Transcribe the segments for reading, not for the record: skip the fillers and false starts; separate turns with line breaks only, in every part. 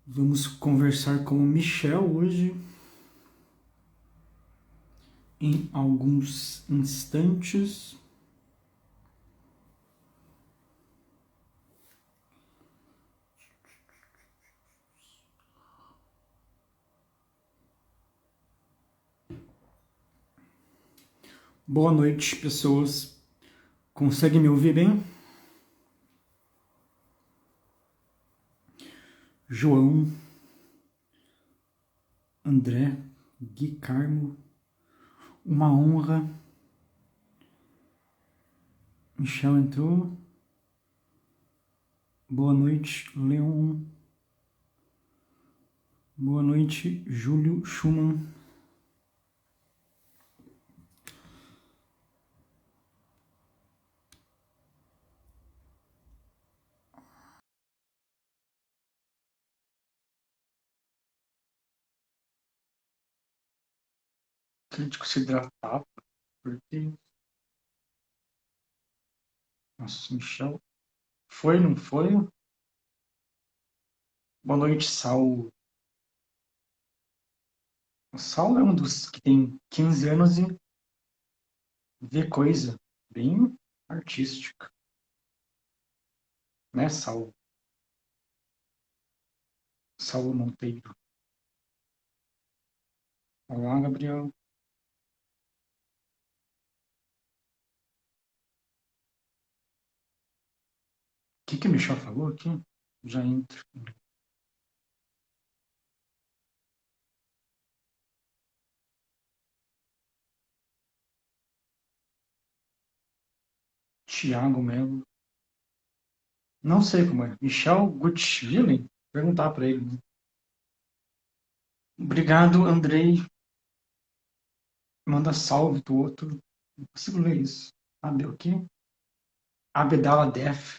Vamos conversar com o Michel hoje, em alguns instantes. Boa noite, pessoas. Consegue me ouvir bem? João, André, Gui Carmo, uma honra. Michel entrou. Boa noite, Leon. Boa noite, Júlio Schumann. Crítico se hidratar, porque... Nossa, Michel... Foi, não foi? Boa noite, Sal. O Sal é um dos que tem 15 anos e vê coisa bem artística, né, Sal? Saulo Monteiro. Olá, Gabriel. O que o Michel falou aqui? Já entro. Tiago Melo. Não sei como é. Michel Gutschwillen? Perguntar para ele, né? Obrigado, Andrei. Manda salve pro outro. Não consigo ler isso. Abe o quê? Abdala Def.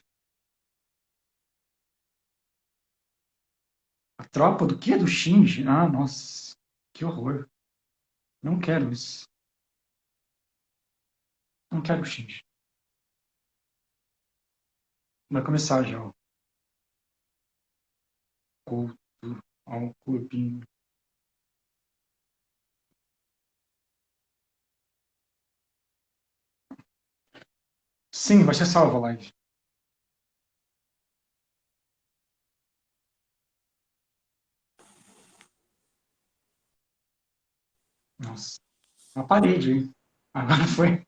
A tropa do quê? Do Shinji? Ah, nossa. Que horror. Não quero isso. Não quero o Shinji. Vai começar já, ó. Couto ao corpinho. Sim, vai ser salva a live. Nossa. Uma parede, hein? Agora foi.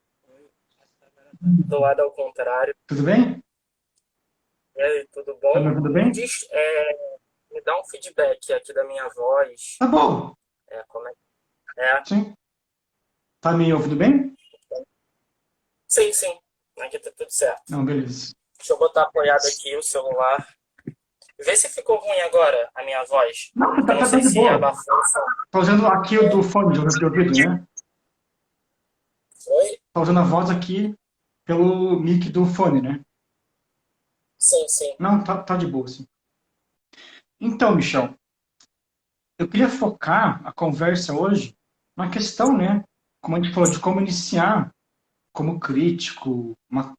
Do lado ao contrário.
Tudo bem?
E aí, tudo
Tá me
bom?
ouvindo
Me
bem?
diz, me dá um feedback aqui da minha voz.
Tá bom.
Como é que é?
Sim. Tá me ouvindo bem?
Sim, sim. Aqui tá tudo certo.
Não, beleza.
Deixa eu botar apoiado aqui o celular. Vê se ficou ruim agora a minha voz.
Não,
Eu não
tá
sei
de
se
boa.
abafou o som.
Tô usando aqui o do fone de ouvido, né?
Foi?
Tô usando a voz aqui pelo mic do fone, né?
Sim, sim.
Não, tá de boa, sim. Então, Michel, eu queria focar a conversa hoje na questão, né? Como a gente falou, de como iniciar como crítico, uma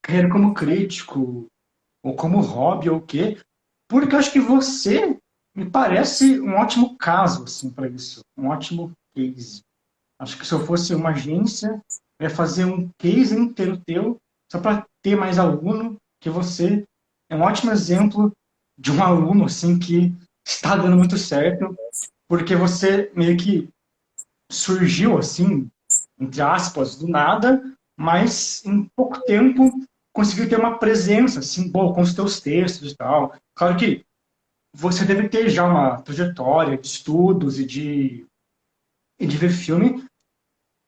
carreira como crítico, ou como hobby, ou o quê. Porque eu acho que você me parece um ótimo caso, assim, para isso. Um ótimo case. Acho que se eu fosse uma agência, eu ia fazer um case inteiro teu, só para ter mais aluno, que você é um ótimo exemplo de um aluno, assim, que está dando muito certo, porque você meio que surgiu, assim, entre aspas, do nada, mas em pouco tempo conseguiu ter uma presença, assim, boa com os teus textos e tal. Claro que você deve ter já uma trajetória de estudos e de ver filme,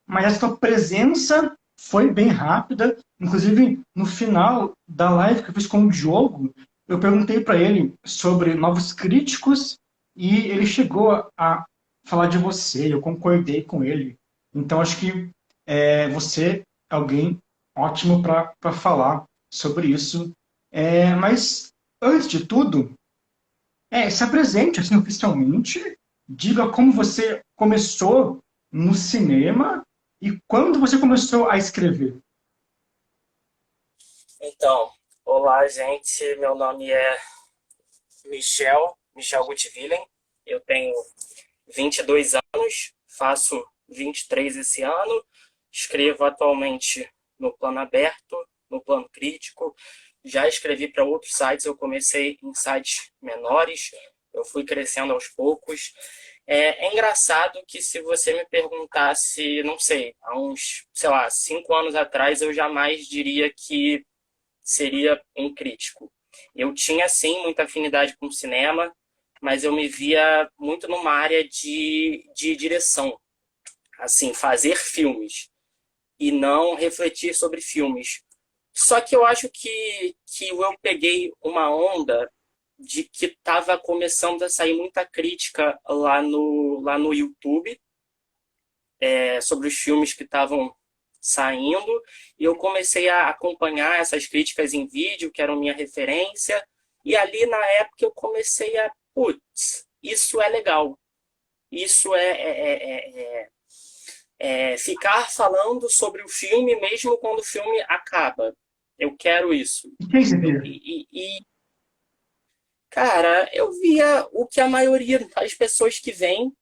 mas essa tua presença foi bem rápida. Inclusive, no final da live que eu fiz com o Diogo, eu perguntei para ele sobre novos críticos e ele chegou a falar de você, eu concordei com ele. Então, acho que você é alguém ótimo para falar sobre isso. Mas, antes de tudo, se apresente assim oficialmente, diga como você começou no cinema e quando você começou a escrever.
Então, olá, gente. Meu nome é Michel. Michel Gutwilen, eu tenho 22 anos, faço 23 esse ano, escrevo atualmente no Plano Aberto, no Plano Crítico, já escrevi para outros sites, eu comecei em sites menores, eu fui crescendo aos poucos. É engraçado que se você me perguntasse, não sei, há uns, sei lá, 5 anos atrás, eu jamais diria que seria um crítico. Eu tinha, sim, muita afinidade com o cinema, mas eu me via muito numa área de direção. Assim, fazer filmes e não refletir sobre filmes. Só que eu acho que eu peguei uma onda de que estava começando a sair muita crítica lá no YouTube, sobre os filmes que estavam saindo, e eu comecei a acompanhar essas críticas em vídeo, que eram minha referência, e ali na época eu comecei a, putz, isso é legal, isso é ficar falando sobre o filme mesmo quando o filme acaba. Eu quero isso.
E quem você via?
Cara, eu via o que a maioria das pessoas que vêm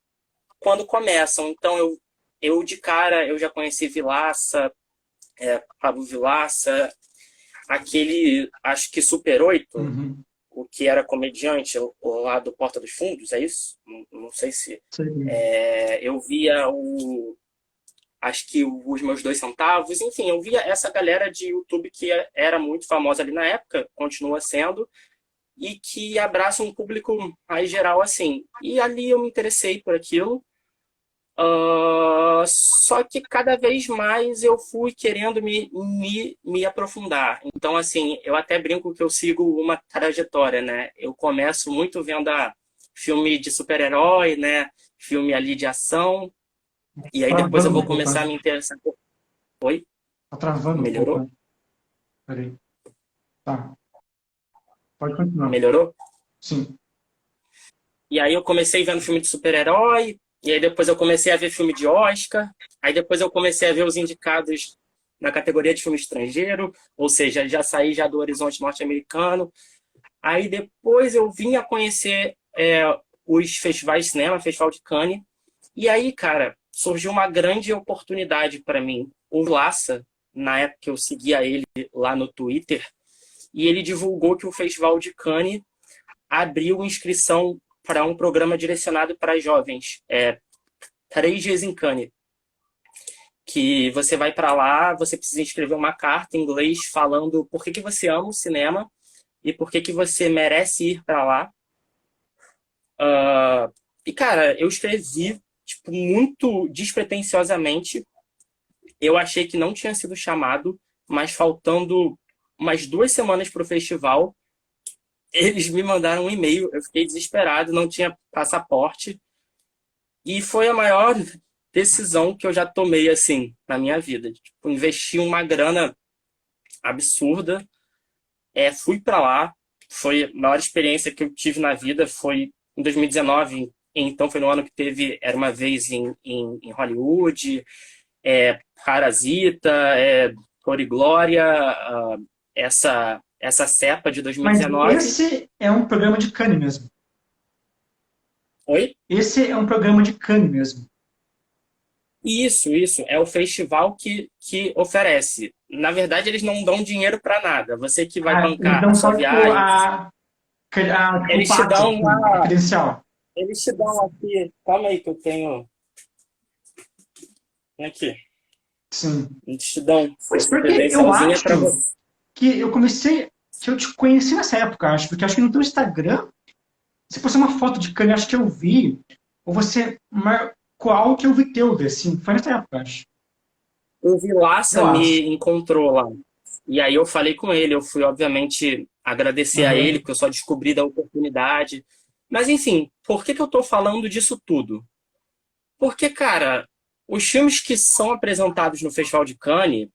quando começam. Então, eu de cara, eu já conheci Vilaça, Pablo Vilaça, aquele, acho que Super 8,
Uhum.
o que era comediante lá do Porta dos Fundos, é isso? Não sei se...
Sei.
Eu via acho que os meus 2 centavos, enfim, eu via essa galera de YouTube que era muito famosa ali na época, continua sendo, e que abraça um público mais geral assim. E ali eu me interessei por aquilo. Só que cada vez mais eu fui querendo me aprofundar. Então, assim, eu até brinco que eu sigo uma trajetória, né? Eu começo muito vendo filme de super-herói, né? Filme ali de ação. E aí depois eu
Travando
vou
um pouco,
começar a
né?
me interessar. Oi?
Tá travando um pouco,
Melhorou?
né? Peraí. Tá. Pode continuar.
Melhorou?
Sim.
E aí eu comecei vendo filme de super-herói, e aí depois eu comecei a ver filme de Oscar, aí depois eu comecei a ver os indicados na categoria de filme estrangeiro, ou seja, já saí já do horizonte norte-americano. Aí depois eu vim a conhecer os festivais de cinema, Festival de Cannes, e aí, cara, surgiu uma grande oportunidade para mim. O Laça, na época que eu seguia ele lá no Twitter, e ele divulgou que o Festival de Cannes abriu inscrição para um programa direcionado para jovens, 3 dias em Cannes, que você vai para lá, você precisa escrever uma carta em inglês falando por que você ama o cinema e por que você merece ir para lá. E, cara, eu escrevi tipo, muito despretensiosamente. Eu achei que não tinha sido chamado, mas faltando umas 2 semanas para o festival, eles me mandaram um e-mail. Eu fiquei desesperado, não tinha passaporte. E foi a maior decisão que eu já tomei, assim, na minha vida. Tipo, investi uma grana absurda. Fui para lá. Foi a maior experiência que eu tive na vida. Foi em 2019. Então, foi no ano que teve Era Uma Vez em Hollywood. Parasita, Cor e Glória. Essa cepa de
Mas
2019.
esse é um programa de Cannes mesmo.
Oi?
Esse é um programa de Cannes mesmo.
Isso. É o festival que oferece. Na verdade, eles não dão dinheiro para nada. Você que vai
Ah, eles
bancar a
dão
sua
só, tipo,
viagem,
tipo, o
eles te
passe,
dão
assim, a credencial.
eles te dão aqui. Calma aí que eu tenho aqui.
Sim.
Eles te dão
Pois
essa
porque eu
credencialzinha
acho
para você.
que eu te conheci nessa época, acho, porque acho que no teu Instagram você postou uma foto de Cannes, acho que eu vi, ou você marcou algo que eu vi teu, assim, foi nessa época, acho.
O
Eu
Vilaça me
acho.
encontrou lá. E aí eu falei com ele. Eu fui, obviamente, agradecer a ele,
Aham.
porque eu só descobri da oportunidade. Mas, enfim, por que eu tô falando disso tudo? Porque, cara, os filmes que são apresentados no Festival de Cannes,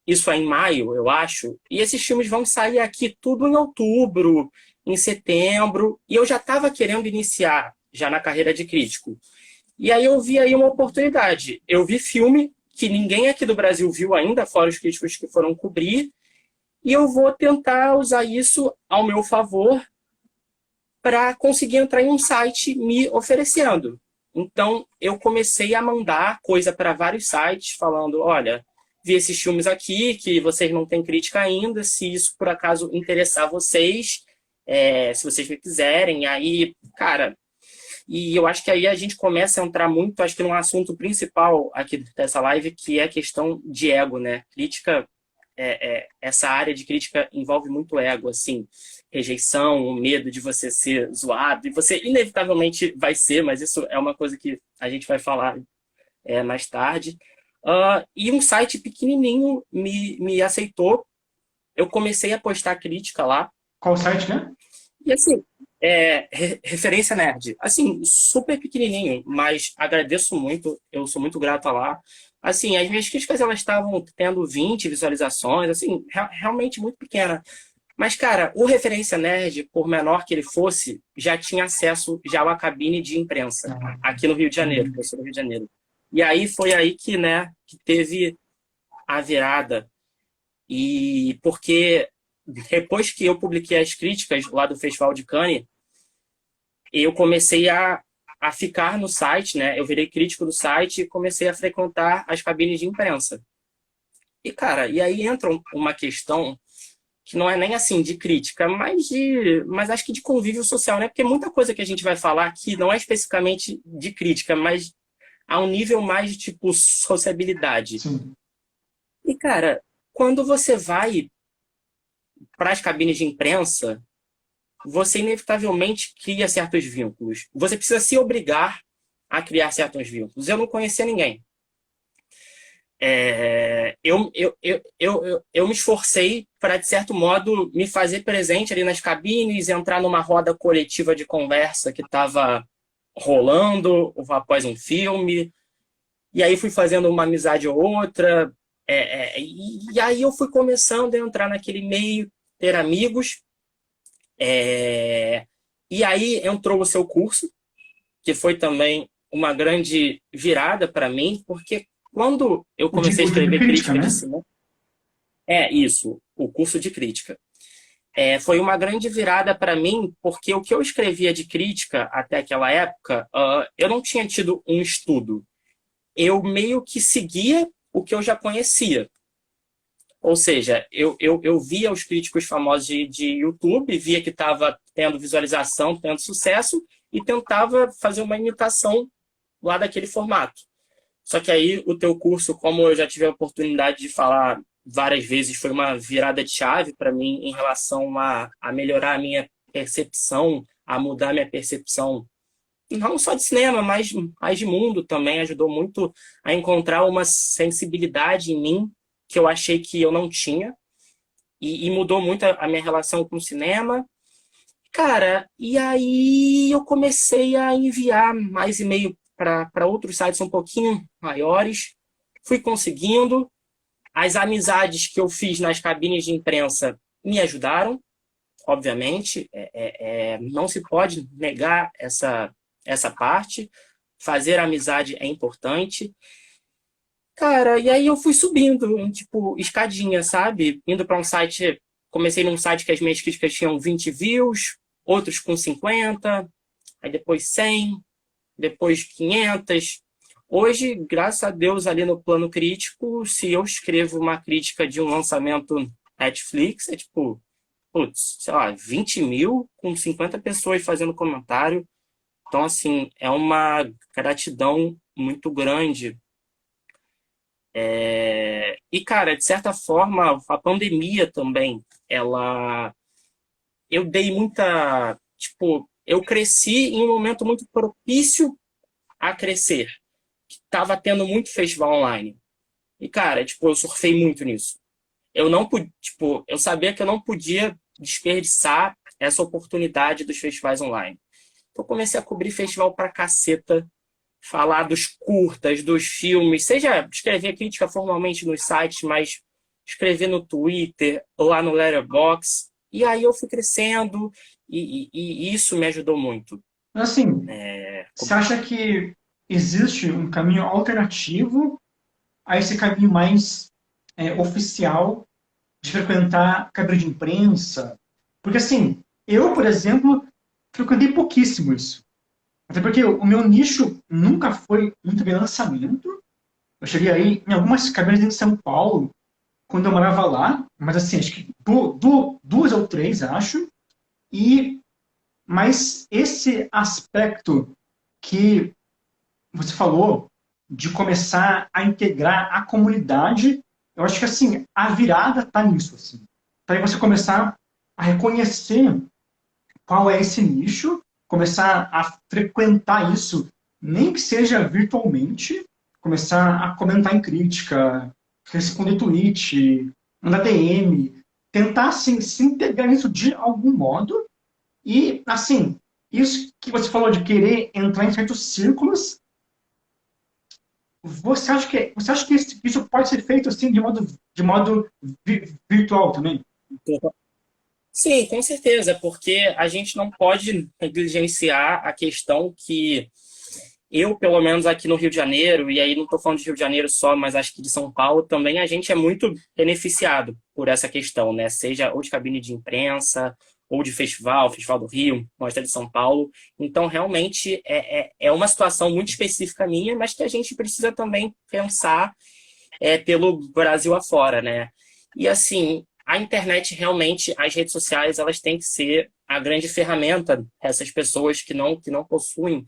isso é em maio, eu acho, e esses filmes vão sair aqui tudo em outubro, em setembro, e eu já estava querendo iniciar já na carreira de crítico. E aí eu vi aí uma oportunidade. Eu vi filme que ninguém aqui do Brasil viu ainda, fora os críticos que foram cobrir, e eu vou tentar usar isso ao meu favor para conseguir entrar em um site me oferecendo. Então, eu comecei a mandar coisa para vários sites, falando: olha, vi esses filmes aqui, que vocês não têm crítica ainda, se isso por acaso interessar vocês, se vocês me quiserem, aí, cara. E eu acho que aí a gente começa a entrar muito, acho que num assunto principal aqui dessa live, que é a questão de ego, né? Crítica, essa área de crítica envolve muito ego, assim, rejeição, o medo de você ser zoado, e você inevitavelmente vai ser, mas isso é uma coisa que a gente vai falar mais tarde. E um site pequenininho me aceitou, eu comecei a postar crítica lá.
Qual site, né?
E assim, referência nerd. Assim, super pequenininho, mas agradeço muito, eu sou muito grato lá. Assim, as minhas críticas, elas estavam tendo 20 visualizações, assim, realmente muito pequena. Mas, cara, o Referência Nerd, por menor que ele fosse, já tinha acesso já à cabine de imprensa, aqui no Rio de Janeiro, que eu sou do Rio de Janeiro. E aí foi aí que, né, que teve a virada. E porque depois que eu publiquei as críticas lá do Festival de Cannes, eu comecei a ficar no site, né? Eu virei crítico do site e comecei a frequentar as cabines de imprensa. E, cara, e aí entra uma questão que não é nem assim de crítica, mas acho que de convívio social, né? Porque muita coisa que a gente vai falar aqui não é especificamente de crítica, mas a um nível mais de tipo sociabilidade.
Sim.
E, cara, quando você vai para as cabines de imprensa, você inevitavelmente cria certos vínculos. Você precisa se obrigar a criar certos vínculos. Eu não conhecia ninguém. Eu me esforcei para, de certo modo, me fazer presente ali nas cabines, entrar numa roda coletiva de conversa que estava rolando após um filme, e aí fui fazendo uma amizade ou outra, e aí eu fui começando a entrar naquele meio, ter amigos, e aí entrou o seu curso, que foi também uma grande virada para mim, porque quando eu comecei a
O de
escrever
crítica,
crítica de
né?
cinema, isso, o curso de crítica. Foi uma grande virada para mim, porque o que eu escrevia de crítica até aquela época, eu não tinha tido um estudo. Eu meio que seguia o que eu já conhecia. Ou seja, eu via os críticos famosos de YouTube, via que estava tendo visualização, tendo sucesso, e tentava fazer uma imitação lá daquele formato. Só que aí o teu curso, como eu já tive a oportunidade de falar várias vezes, foi uma virada de chave para mim em relação a melhorar a minha percepção, a mudar a minha percepção, não só de cinema, mas de mundo também. Ajudou muito a encontrar uma sensibilidade em mim que eu achei que eu não tinha, e mudou muito a minha relação com o cinema. Cara, e aí eu comecei a enviar mais e-mail para outros sites um pouquinho maiores, fui conseguindo. As amizades que eu fiz nas cabines de imprensa me ajudaram, obviamente. Não se pode negar essa parte. Fazer amizade é importante. Cara, e aí eu fui subindo, tipo, escadinha, sabe? Indo para um site, comecei num site que as minhas críticas tinham 20 views, outros com 50, aí depois 100, depois 500. Hoje, graças a Deus, ali no plano crítico, se eu escrevo uma crítica de um lançamento Netflix, é tipo, putz, sei lá, 20 mil com 50 pessoas fazendo comentário. Então, assim, é uma gratidão muito grande. E, cara, de certa forma, a pandemia também, eu dei muita, tipo, eu cresci em um momento muito propício a crescer. Tava tendo muito festival online. E, cara, tipo, eu surfei muito nisso. Eu não pude, tipo, eu sabia que eu não podia desperdiçar essa oportunidade dos festivais online. Então, eu comecei a cobrir festival pra caceta, falar dos curtas, dos filmes, seja escrever crítica formalmente nos sites, mas escrever no Twitter, lá no Letterboxd. E aí eu fui crescendo e isso me ajudou muito.
Assim, você acha que existe um caminho alternativo a esse caminho mais oficial de frequentar cabine de imprensa? Porque, assim, eu, por exemplo, frequentei pouquíssimo isso. Até porque o meu nicho nunca foi muito bem lançamento. Eu cheguei aí em algumas cabines em São Paulo, quando eu morava lá, mas assim, acho que duas ou três, acho. E, mas esse aspecto que você falou de começar a integrar a comunidade, eu acho que assim, a virada está nisso. Assim. Para você começar a reconhecer qual é esse nicho, começar a frequentar isso, nem que seja virtualmente, começar a comentar em crítica, responder tweet, mandar DM, tentar assim, se integrar nisso de algum modo e, assim, isso que você falou de querer entrar em certos círculos, você acha que isso pode ser feito assim de modo virtual também?
Sim, com certeza, porque a gente não pode negligenciar a questão que eu, pelo menos aqui no Rio de Janeiro, e aí não estou falando de Rio de Janeiro só, mas acho que de São Paulo também, a gente é muito beneficiado por essa questão, né? Seja ou de cabine de imprensa, ou de festival, Festival do Rio, Mostra de São Paulo. Então, realmente, é uma situação muito específica minha, mas que a gente precisa também pensar pelo Brasil afora, né? E assim, a internet realmente, as redes sociais, elas têm que ser a grande ferramenta dessas pessoas que não possuem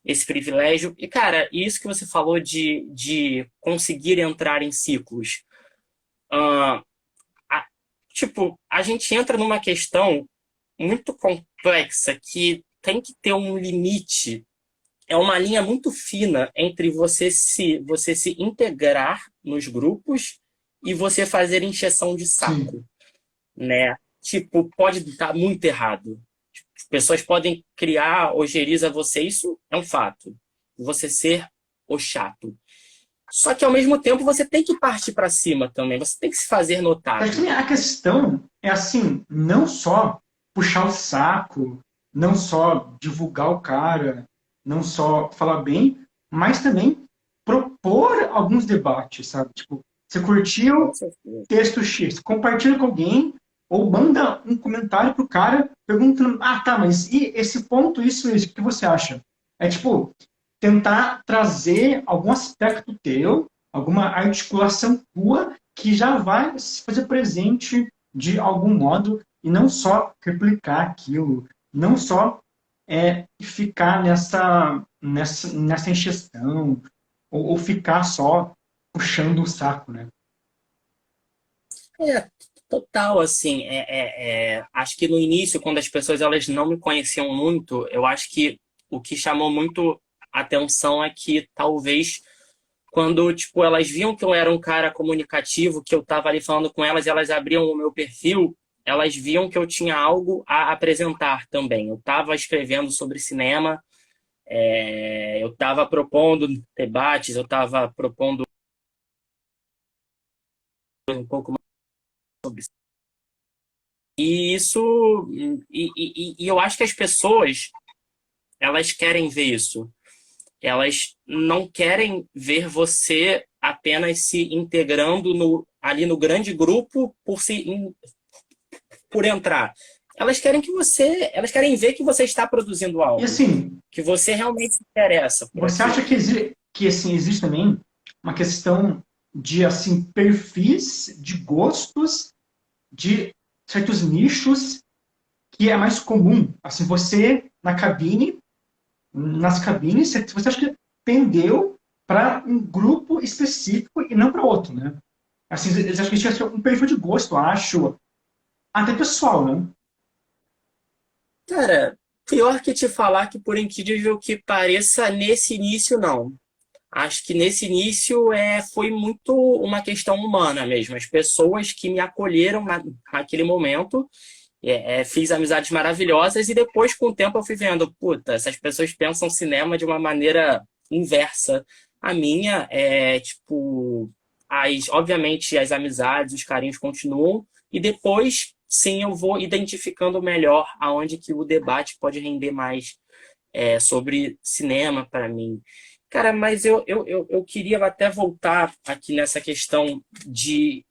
esse privilégio. E, cara, isso que você falou de conseguir entrar em ciclos. Uh, a, tipo, a gente entra numa questão muito complexa que tem que ter um limite. É uma linha muito fina entre você se integrar nos grupos e você fazer encheção de
Sim.
saco, né? Tipo, pode estar muito errado. Pessoas podem criar ojeriza a você, isso é um fato. Você ser o chato. Só que ao mesmo tempo você tem que partir para cima também, você tem que se fazer
Acho que
notado.
a questão é assim, não só puxar o saco, não só divulgar o cara, não só falar bem, mas também propor alguns debates, sabe? Tipo, você
Com
curtiu
certeza.
texto X, compartilha com alguém ou manda um comentário pro cara perguntando, ah, tá, mas e esse ponto, isso, o que você acha? É tipo, tentar trazer algum aspecto teu, alguma articulação tua que já vai se fazer presente de algum modo e não só replicar aquilo, não só ficar nessa encheção ou ficar só puxando o saco, né?
É, total, assim, acho que no início, quando as pessoas elas não me conheciam muito, eu acho que o que chamou muito atenção é que talvez quando, tipo, elas viam que eu era um cara comunicativo, que eu estava ali falando com elas, e elas abriam o meu perfil, elas viam que eu tinha algo a apresentar também. Eu estava escrevendo sobre cinema, eu estava propondo debates, eu estava propondo um pouco mais sobre isso. E isso, e eu acho que as pessoas, elas querem ver isso. Elas não querem ver você apenas se integrando ali no grande grupo por entrar. Elas querem ver que você está produzindo
E
algo,
assim,
que você realmente se interessa por
você acha
aquilo.
que assim, existe também uma questão de assim, perfis, de gostos, de certos nichos que é mais comum? Assim, você nas cabines, você acha que pendeu para um grupo específico e não para outro, né? Assim, eles acham que tinha um perfil de gosto, acho, até pessoal, né?
Cara, pior que te falar que, por incrível que pareça, nesse início não. Acho que nesse início foi muito uma questão humana mesmo. As pessoas que me acolheram naquele momento, fiz amizades maravilhosas e depois, com o tempo, eu fui vendo, puta, essas pessoas pensam cinema de uma maneira inversa. A minha é, tipo, obviamente as amizades, os carinhos continuam e depois, sim, eu vou identificando melhor aonde que o debate pode render mais sobre cinema para mim. Cara, mas eu queria até voltar aqui nessa questão de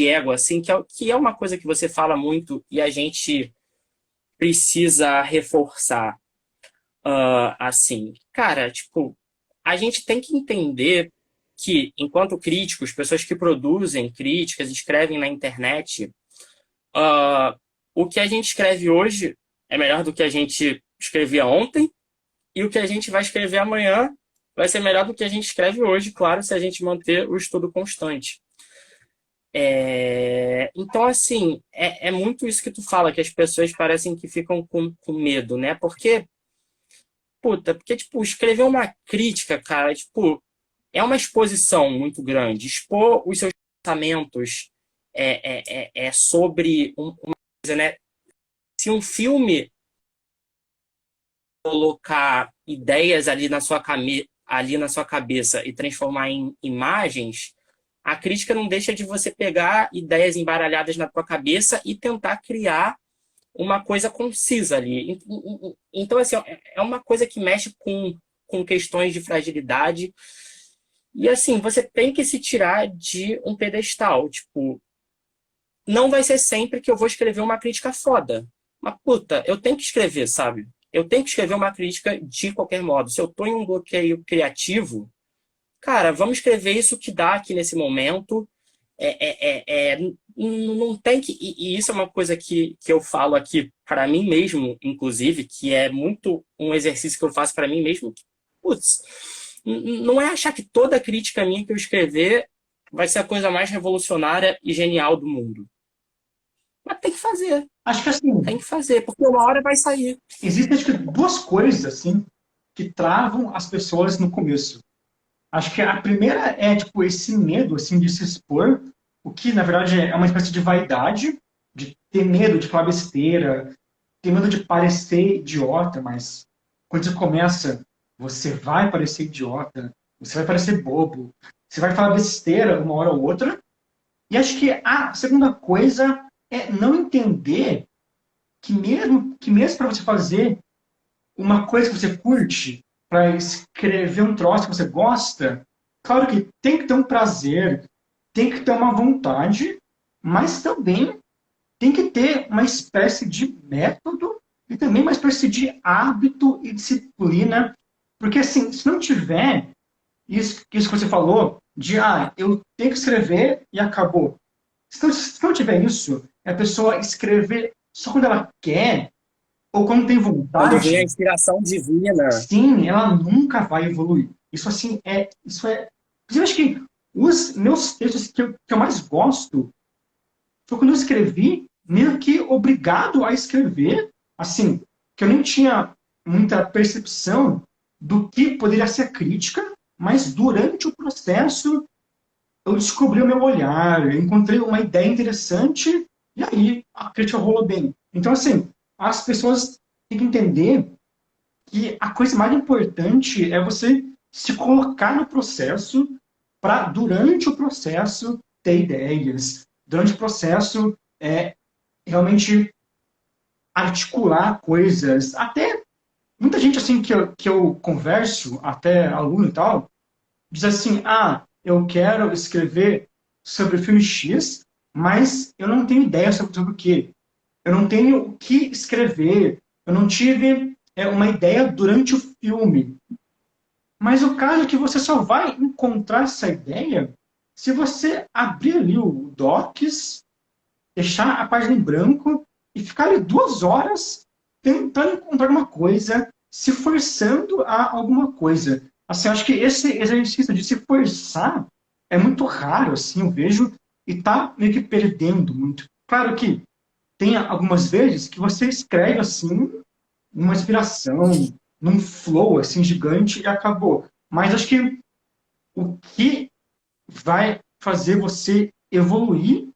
ego, assim, que é uma coisa que você fala muito e a gente precisa reforçar, assim? Cara, tipo, a gente tem que entender que, enquanto críticos, pessoas que produzem críticas, escrevem na internet, o que a gente escreve hoje é melhor do que a gente escrevia ontem, e o que a gente vai escrever amanhã vai ser melhor do que a gente escreve hoje, claro, se a gente manter o estudo constante. Então, assim, é muito isso que tu fala, que as pessoas parecem que ficam com medo, né? Porque, tipo, escrever uma crítica, cara, tipo, é uma exposição muito grande. Expor os seus pensamentos é sobre uma coisa, né? Se um filme colocar ideias ali na sua cabeça e transformar em imagens, a crítica não deixa de você pegar ideias embaralhadas na tua cabeça e tentar criar uma coisa concisa ali. Então, assim, é uma coisa que mexe com questões de fragilidade. E, assim, você tem que se tirar de um pedestal. Tipo, não vai ser sempre que eu vou escrever uma crítica foda. Mas, puta, eu tenho que escrever, sabe? Eu tenho que escrever uma crítica de qualquer modo. Se eu tô em um bloqueio criativo, cara, vamos escrever isso que dá aqui nesse momento. Não tem que. E isso é uma coisa que eu falo aqui para mim mesmo, inclusive, que é muito um exercício que eu faço para mim mesmo. Putz, não é achar que toda crítica minha que eu escrever vai ser a coisa mais revolucionária e genial do mundo. Mas tem que fazer,
Acho que assim,
tem que fazer, porque uma hora vai sair.
existem acho que duas coisas assim que travam as pessoas no começo. Acho que a primeira é tipo esse medo assim de se expor, o que na verdade é uma espécie de vaidade, de ter medo de falar besteira, ter medo de parecer idiota, mas quando você começa, você vai parecer idiota, você vai parecer bobo, você vai falar besteira uma hora ou outra. E acho que a segunda coisa é não entender que mesmo para você fazer uma coisa que você curte, para escrever um troço que você gosta, claro que tem que ter um prazer, tem que ter uma vontade, mas também tem que ter uma espécie de método e também uma espécie de hábito e disciplina, porque assim, se não tiver isso que você falou, de eu tenho que escrever e acabou. Se não tiver isso, é a pessoa escrever só quando ela quer, ou quando tem
Quando vem a
vontade,
inspiração divina.
sim, ela nunca vai evoluir. Isso assim isso é. Inclusive, acho que os meus textos que eu mais gosto foi quando eu escrevi, meio que obrigado a escrever, assim, que eu nem tinha muita percepção do que poderia ser crítica, mas durante o processo eu descobri o meu olhar, eu encontrei uma ideia interessante e aí a crítica rolou bem. Então, assim, as pessoas têm que entender que a coisa mais importante é você se colocar no processo para, durante o processo, ter ideias. Durante o processo, realmente articular coisas. Até muita gente assim que eu converso, até aluno e tal, diz assim: eu quero escrever sobre o filme X, mas eu não tenho ideia sobre o quê. Eu não tenho o que escrever. Eu não tive uma ideia durante o filme. Mas o caso é que você só vai encontrar essa ideia se você abrir ali o Docs, deixar a página em branco e ficar ali 2 horas tentando encontrar alguma coisa, se forçando a alguma coisa. Assim, acho que esse exercício de se forçar é muito raro, assim, eu vejo, e tá meio que perdendo muito. Claro que tem algumas vezes que você escreve assim, numa inspiração, num flow assim gigante e acabou. Mas acho que o que vai fazer você evoluir,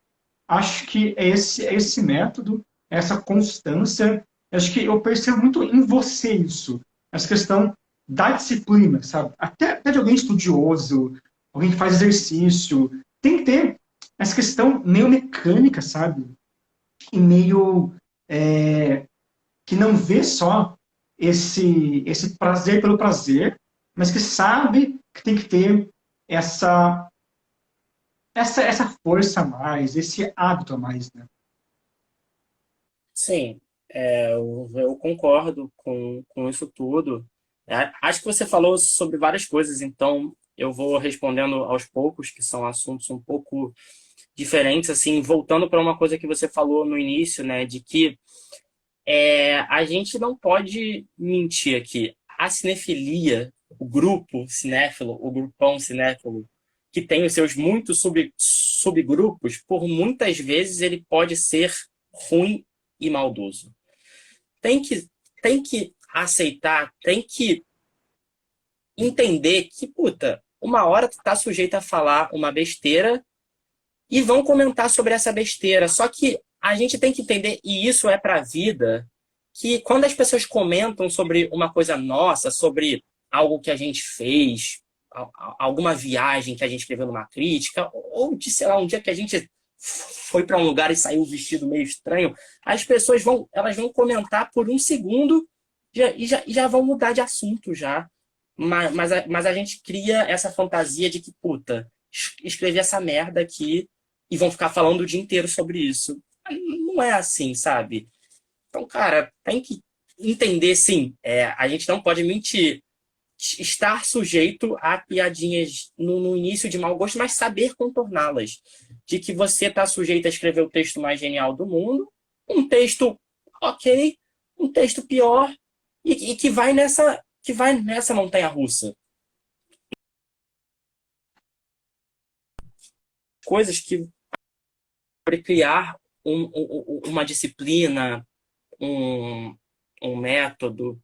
acho que é esse método, essa constância. Acho que eu percebo muito em você isso, essa questão da disciplina, sabe? Até de alguém estudioso, alguém que faz exercício, tem que ter essa questão meio mecânica, sabe? E meio que não vê só esse prazer pelo prazer, mas que sabe que tem que ter essa essa força a mais, esse hábito a mais, né?
Sim. Eu concordo com isso tudo. Acho que você falou sobre várias coisas, então eu vou respondendo aos poucos, que são assuntos um pouco diferentes, assim, voltando para uma coisa que você falou no início, né, de que a gente não pode mentir aqui. A cinefilia, o grupo cinéfilo, o grupão cinéfilo, que tem os seus muitos subgrupos, por muitas vezes ele pode ser ruim e maldoso. Tem que, tem que aceitar, tem que entender que, puta, uma hora tu tá sujeito a falar uma besteira e vão comentar sobre essa besteira. Só que a gente tem que entender, e isso é pra vida, que quando as pessoas comentam sobre uma coisa nossa, sobre algo que a gente fez, alguma viagem que a gente escreveu numa crítica, ou de, sei lá, um dia que a gente foi para um lugar e saiu vestido meio estranho, as pessoas elas vão comentar por um segundo e já vão mudar de assunto já. Mas a gente cria essa fantasia de que, puta, escrevi essa merda aqui e vão ficar falando o dia inteiro sobre isso. Não é assim, sabe? Então, cara, tem que entender, sim, a gente não pode mentir. Estar sujeito a piadinhas no início de mau gosto, mas saber contorná-las. De que você está sujeito a escrever o texto mais genial do mundo, um texto ok, um texto pior, e que vai nessa montanha-russa. Coisas que para criar uma disciplina, um, um método.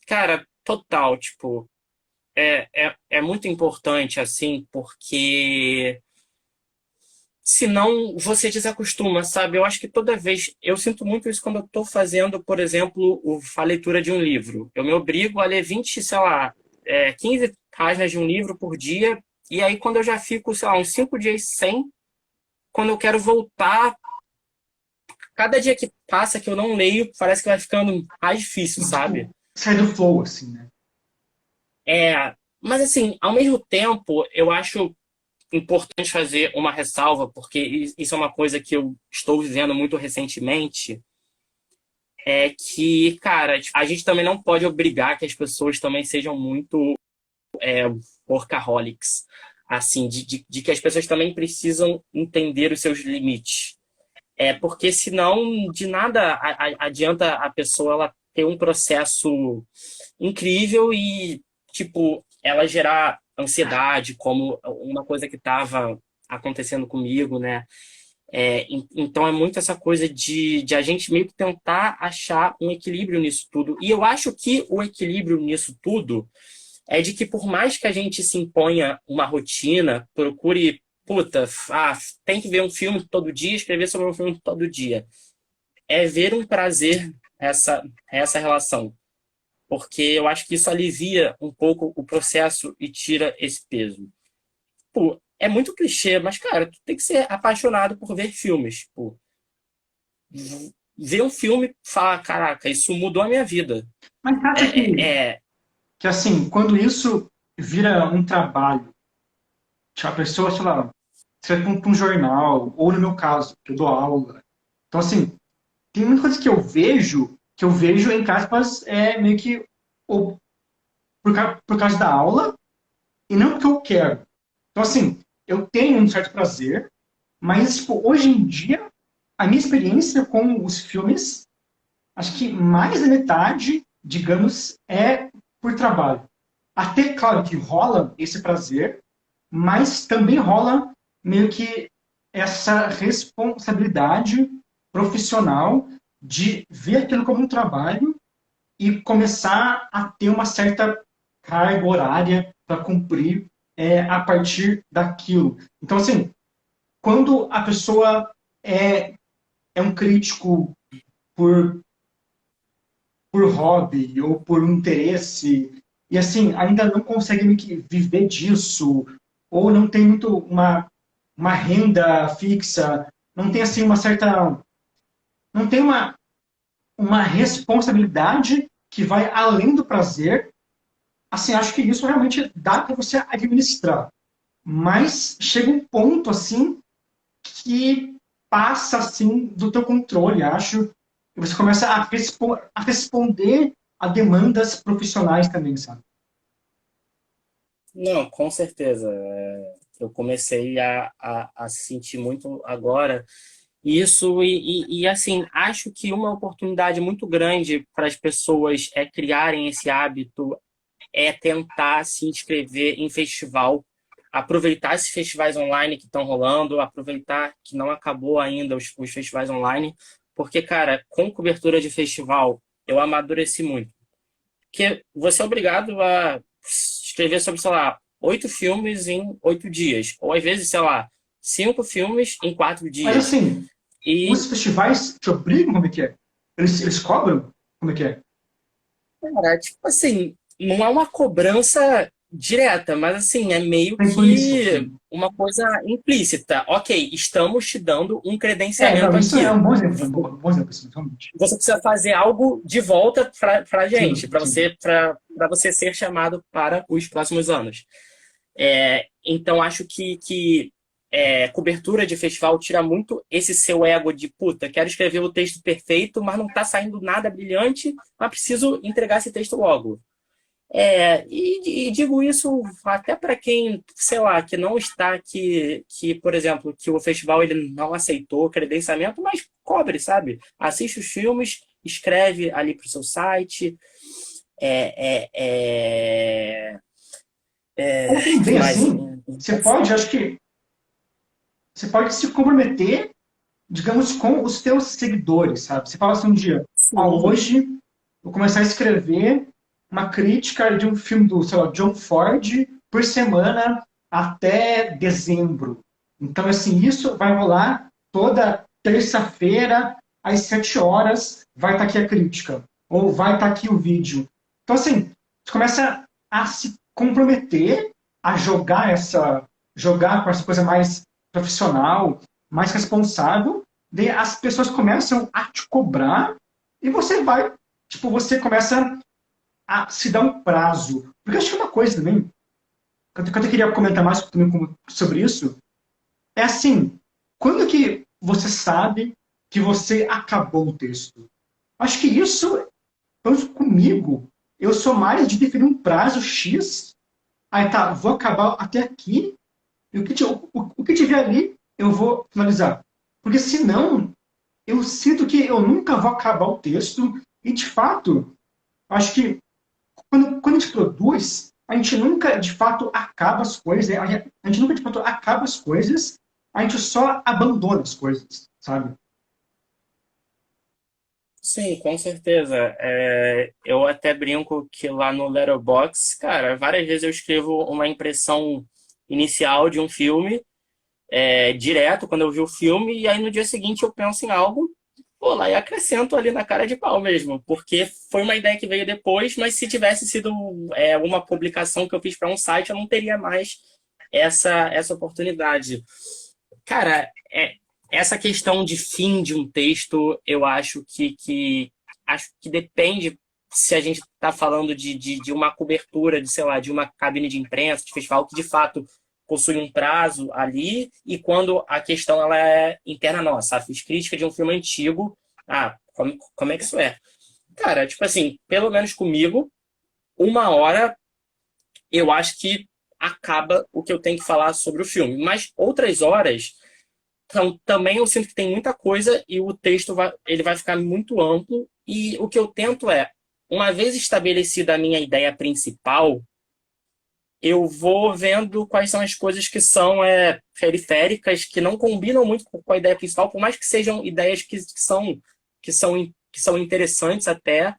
Cara, total, tipo, é muito importante, assim, porque senão você desacostuma, sabe? Eu acho que toda vez, eu sinto muito isso quando eu estou fazendo, por exemplo, a leitura de um livro. Eu me obrigo a ler 20, sei lá, 15 páginas de um livro por dia, e aí quando eu já fico, sei lá, uns 5 dias sem, quando eu quero voltar, cada dia que passa que eu não leio, parece que vai ficando mais difícil, sabe?
Tipo, sai do flow, assim, né?
Mas assim, ao mesmo tempo, eu acho importante fazer uma ressalva, porque isso é uma coisa que eu estou vivendo muito recentemente, é que, cara, tipo, a gente também não pode obrigar que as pessoas também sejam muito workaholics, assim, de que as pessoas também precisam entender os seus limites. Porque senão de nada adianta a pessoa ela ter um processo incrível e, tipo, ela gerar ansiedade, como uma coisa que estava acontecendo comigo, né? Então é muito essa coisa de a gente meio que tentar achar um equilíbrio nisso tudo. E eu acho que o equilíbrio nisso tudo é de que por mais que a gente se imponha uma rotina, procure, puta, tem que ver um filme todo dia, escrever sobre um filme todo dia. É ver um prazer essa relação. Porque eu acho que isso alivia um pouco o processo e tira esse peso. Pô, é muito clichê, mas, cara, tu tem que ser apaixonado por ver filmes. Pô, ver um filme e falar, caraca, isso mudou a minha vida.
Mas você acha
É,
que assim, quando isso vira um trabalho, tipo, a pessoa, sei lá, escreve para um jornal, ou no meu caso, que eu dou aula. Então, assim, tem muita coisa que eu vejo, entre aspas, meio que ou, por causa da aula, e não porque eu quero. Então, assim, eu tenho um certo prazer, mas, tipo, hoje em dia, a minha experiência com os filmes, acho que mais da metade, digamos, é por trabalho. Até, claro, que rola esse prazer, mas também rola meio que essa responsabilidade profissional de ver aquilo como um trabalho e começar a ter uma certa carga horária para cumprir a partir daquilo. Então, assim, quando a pessoa é um crítico por, por hobby ou por um interesse e, assim, ainda não consegue meio que viver disso ou não tem muito uma renda fixa, não tem, assim, uma certa... não tem uma responsabilidade que vai além do prazer, assim, acho que isso realmente dá para você administrar. Mas chega um ponto, assim, que passa, assim, do teu controle, acho. E você começa a responder a demandas profissionais também, sabe?
Não, com certeza. Eu comecei a sentir muito agora isso assim, acho que uma oportunidade muito grande para as pessoas é criarem esse hábito é tentar se inscrever em festival, aproveitar esses festivais online que estão rolando, aproveitar que não acabou ainda os festivais online, porque, cara, com cobertura de festival, eu amadureci muito. Porque você é obrigado a escrever sobre, sei lá, 8 filmes em 8 dias, ou às vezes, sei lá, 5 filmes em 4
Mas
dias.
assim,
E,
os festivais te obrigam, como é que é? Eles cobram? Como é que é?
cara, tipo assim, não é uma cobrança direta, mas assim, é meio
Tem por isso,
que
assim.
uma coisa implícita. Ok, estamos te dando um
Não,
credenciamento
isso é
aqui.
um bom exemplo, um bom exemplo, assim, realmente.
Você precisa fazer algo de volta para a gente,
Sim, sim.
para você ser chamado para os próximos anos. Então, acho que cobertura de festival tira muito esse seu ego de puta, quero escrever o texto perfeito, mas não está saindo nada brilhante, mas preciso entregar esse texto logo. E digo isso até para quem, sei lá, que não está, por exemplo, que o festival ele não aceitou credenciamento, mas cobre, sabe? Assiste os filmes, escreve ali para o seu site. É, é, é,
Ou
que
também,
mais?
assim, você pode, acho que, você pode se comprometer, digamos, com os teus seguidores, sabe? Você fala assim um dia,
Sim,
hoje eu vou começar a escrever uma crítica de um filme do, sei lá, John Ford por semana até dezembro. Então, assim, isso vai rolar toda terça-feira, às 7 horas, vai estar aqui a crítica, ou vai estar aqui o vídeo. Então, assim, você começa a se comprometer a jogar com essa coisa mais profissional, mais responsável, daí as pessoas começam a te cobrar e você vai, tipo, você começa a se dar um prazo. Porque eu acho que é uma coisa também, que eu queria comentar mais também sobre isso, é assim, quando que você sabe que você acabou o texto? Acho que isso, pelo menos comigo, eu sou mais de definir um prazo X, aí tá, vou acabar até aqui, e o que tiver ali, eu vou finalizar. Porque senão, eu sinto que eu nunca vou acabar o texto, e de fato, acho que quando a gente produz, a gente nunca de fato acaba as coisas, né? A gente nunca de fato acaba as coisas, a gente só abandona as coisas, sabe?
sim, com certeza. Eu até brinco que lá no Letterboxd, cara, várias vezes eu escrevo uma impressão inicial de um filme, direto quando eu vi o filme, e aí no dia seguinte eu penso em algo, pô, lá e acrescento ali na cara de pau mesmo, porque foi uma ideia que veio depois, mas se tivesse sido uma publicação que eu fiz para um site, eu não teria mais essa oportunidade. Cara, essa questão de fim de um texto, eu acho que depende se a gente está falando de uma cobertura, de, sei lá, de uma cabine de imprensa, de festival, que de fato possui um prazo ali, e quando a questão ela é interna nossa. Fiz crítica de um filme antigo, como é que isso é? Cara, tipo assim, pelo menos comigo, 1 hora eu acho que acaba o que eu tenho que falar sobre o filme. Mas outras horas, então, também eu sinto que tem muita coisa e o texto ele vai ficar muito amplo. E o que eu tento uma vez estabelecida a minha ideia principal, eu vou vendo quais são as coisas que são periféricas, que não combinam muito com a ideia principal, por mais que sejam ideias que são interessantes até.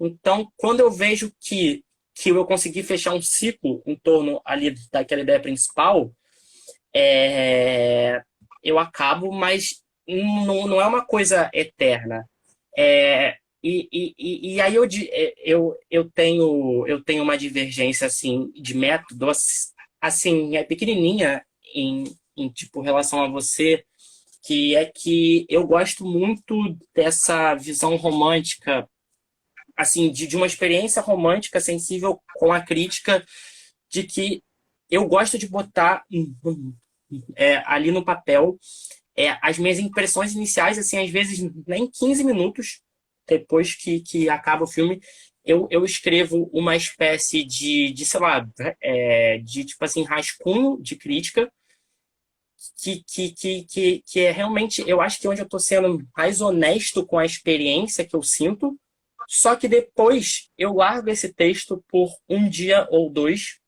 Então, quando eu vejo que eu consegui fechar um ciclo em torno ali daquela ideia principal, é, eu acabo, mas não é uma coisa eterna. E aí eu tenho uma divergência assim de método, assim, é pequenininha em tipo relação a você, que é que eu gosto muito dessa visão romântica, assim, de uma experiência romântica sensível com a crítica, de que eu gosto de botar ali no papel as minhas impressões iniciais, assim, às vezes nem 15 minutos, depois que acaba o filme, eu escrevo uma espécie sei lá, de tipo assim, rascunho de crítica, que é realmente, eu acho que é onde eu estou sendo mais honesto com a experiência que eu sinto, só que depois eu largo esse texto por um dia ou dois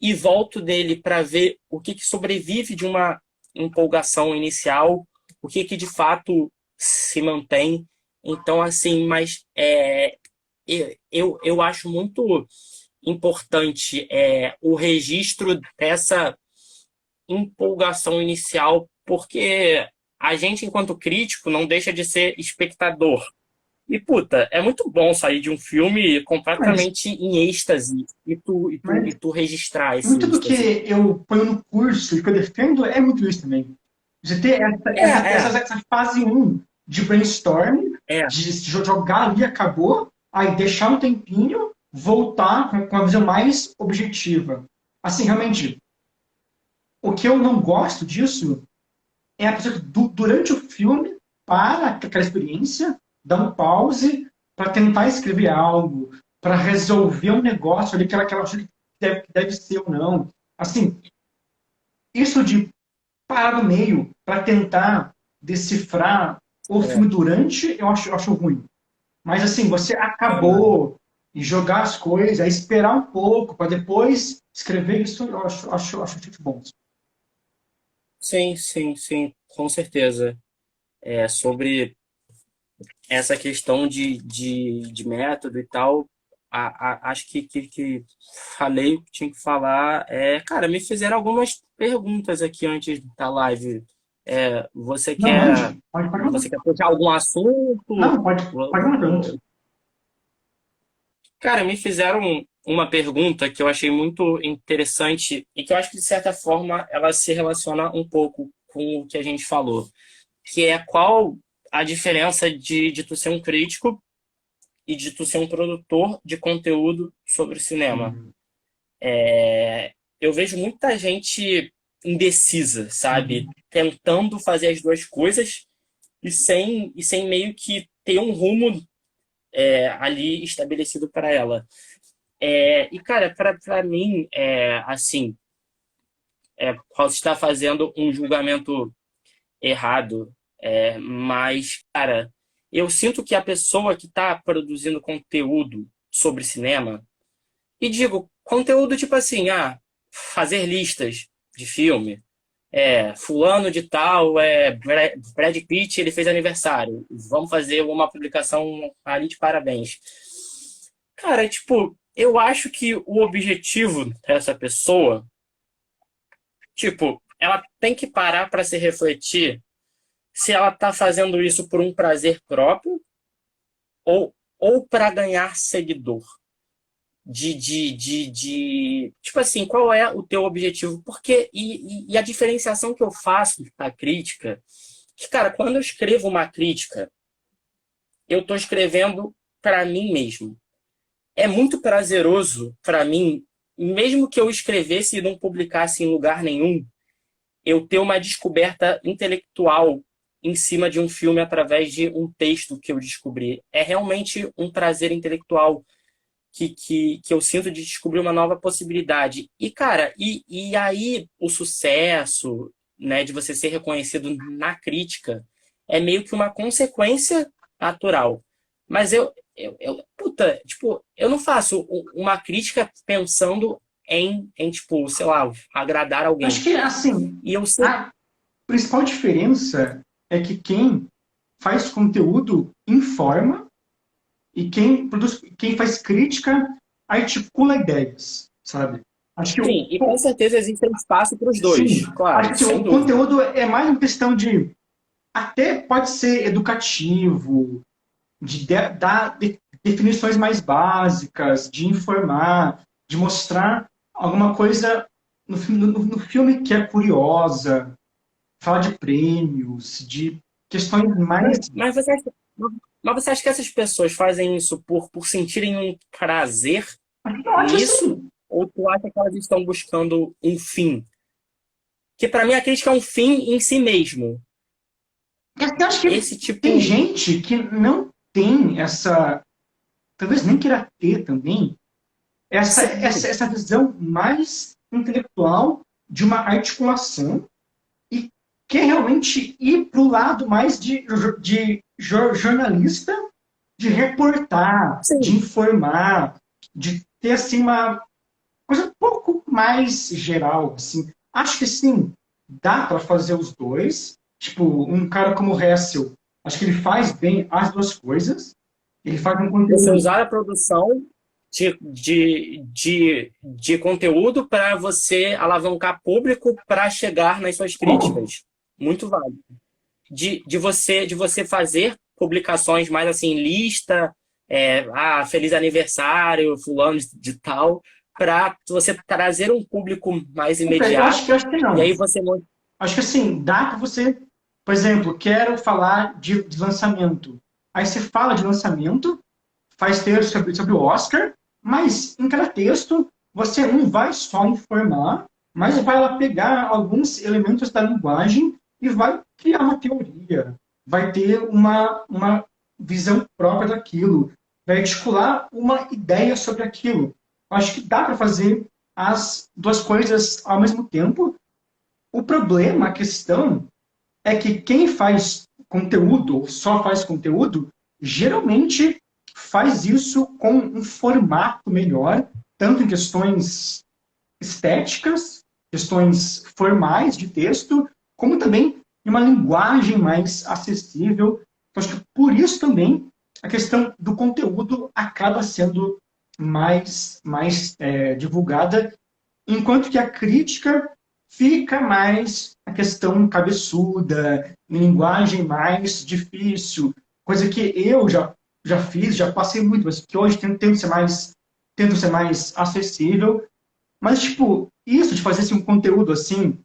e volto dele para ver o que sobrevive de uma empolgação inicial, o que de fato se mantém. Então, assim, mas eu acho muito importante o registro dessa empolgação inicial, porque a gente, enquanto crítico, não deixa de ser espectador. E, puta, é muito bom sair de um filme
Mas,
completamente em êxtase e
mas
tu registrar esse
muito do que
êxtase.
eu ponho no curso e que eu defendo é muito isso também. Você ter
É, é,
essa fase um de brainstorm,
é.
de jogar ali, acabou, aí deixar um tempinho, voltar com a visão mais objetiva. Assim, realmente, o que eu não gosto disso é a pessoa que durante o filme para aquela experiência, dá um pause para tentar escrever algo, para resolver um negócio ali que ela acha que deve ser ou não. Assim, isso de parar no meio para tentar decifrar o
É,
filme durante, eu acho ruim. Mas assim, você
não, mano.
acabou e jogar as coisas, aí esperar um pouco para depois escrever isso, eu acho muito bom.
Sim, sim, sim, com certeza. É, sobre essa questão de método e tal, acho que falei o que tinha que falar. Cara, me fizeram algumas perguntas aqui antes da live. Você
Não,
quer,
mande,
você quer puxar algum assunto?
não, pode uma pergunta.
Cara, me fizeram uma pergunta que eu achei muito interessante e que eu acho que, de certa forma, ela se relaciona um pouco com o que a gente falou, que é qual a diferença de tu ser um crítico e de tu ser um produtor de conteúdo sobre cinema.
Uhum,
Eu vejo muita gente indecisa, sabe?
uhum.
Tentando fazer as duas coisas e sem meio que ter um rumo ali estabelecido para ela. Cara, para mim, assim, posso estar fazendo um julgamento errado, mas, cara, eu sinto que a pessoa que está produzindo conteúdo sobre cinema, e digo, conteúdo tipo assim, fazer listas de filme, fulano de tal, Brad Pitt, ele fez aniversário, vamos fazer uma publicação ali de parabéns. Cara, tipo, eu acho que o objetivo dessa pessoa, tipo, ela tem que parar para se refletir se ela tá fazendo isso por um prazer próprio ou para ganhar seguidor. Tipo assim, qual é o teu objetivo? Porque, e a diferenciação que eu faço da crítica, que, cara, quando eu escrevo uma crítica, eu tô escrevendo para mim mesmo. É muito prazeroso para mim, mesmo que eu escrevesse e não publicasse em lugar nenhum, eu ter uma descoberta intelectual em cima de um filme através de um texto que eu descobri. É realmente um prazer intelectual que eu sinto de descobrir uma nova possibilidade. E, cara, e aí o sucesso, né, de você ser reconhecido na crítica é meio que uma consequência natural. Mas puta, tipo, eu não faço uma crítica pensando tipo, sei lá, agradar
Acho
alguém.
que, assim,
E eu sei.
a principal diferença é que quem faz conteúdo informa e quem faz crítica articula ideias, sabe? Acho que
Sim, e com certeza existe um espaço para os
sim,
dois,
acho
claro,
que assim,
sem
o
dúvida.
conteúdo é mais uma questão de até pode ser educativo, de dar definições mais básicas, de informar, de mostrar alguma coisa no filme que é curiosa, falar de prêmios, de questões mais.
Mas você acha que essas pessoas fazem isso por sentirem um prazer
Eu acho
nisso?
assim.
Ou tu acha que elas estão buscando um fim? Que para mim a crítica é um fim em si mesmo.
Eu acho que
Esse
tem
tipo.
gente que não. tem essa, talvez nem queira ter também, essa visão mais intelectual de uma articulação e quer realmente ir para o lado mais de jornalista, de reportar, de
Sim.
informar, de ter assim uma coisa um pouco mais geral. Assim. Acho que sim, dá para fazer os dois. Tipo, um cara como o Hessel, acho que ele faz bem as duas coisas. Ele faz um
Você
conteúdo.
usar a produção de conteúdo para você alavancar público para chegar nas suas
Como?
críticas. Muito válido. De você fazer publicações mais assim, lista, feliz aniversário, fulano de tal, para você trazer um público mais
Eu
imediato,
acho que
e aí
não.
você
Acho que assim, dá para você, por exemplo, quero falar de lançamento. Aí você fala de lançamento, faz texto sobre o Oscar, mas em cada texto você não vai só informar, mas vai lá pegar alguns elementos da linguagem e vai criar uma teoria, vai ter uma visão própria daquilo, vai articular uma ideia sobre aquilo. Acho que dá para fazer as duas coisas ao mesmo tempo. O problema, a questão, é que quem faz conteúdo, ou só faz conteúdo, geralmente faz isso com um formato melhor, tanto em questões estéticas, questões formais de texto, como também em uma linguagem mais acessível. Então, acho que por isso também a questão do conteúdo acaba sendo mais divulgada, enquanto que a crítica fica mais a questão cabeçuda, linguagem mais difícil, coisa que eu já fiz, já passei muito, mas que hoje tento ser mais acessível. Mas, tipo, isso de fazer assim, um conteúdo assim,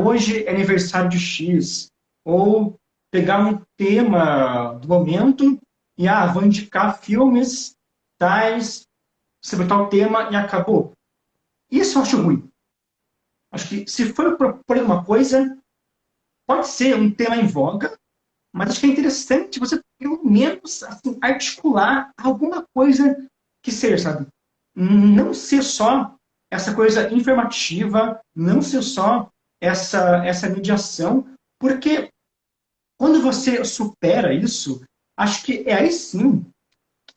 hoje é aniversário de X, ou pegar um tema do momento e, vou indicar filmes tais sobre tal tema e acabou. Isso eu acho ruim. Acho que se for propor uma coisa, pode ser um tema em voga, mas acho que é interessante você, pelo menos, assim, articular alguma coisa que seja, sabe? Não ser só essa coisa informativa, não ser só essa mediação, porque quando você supera isso, acho que é aí sim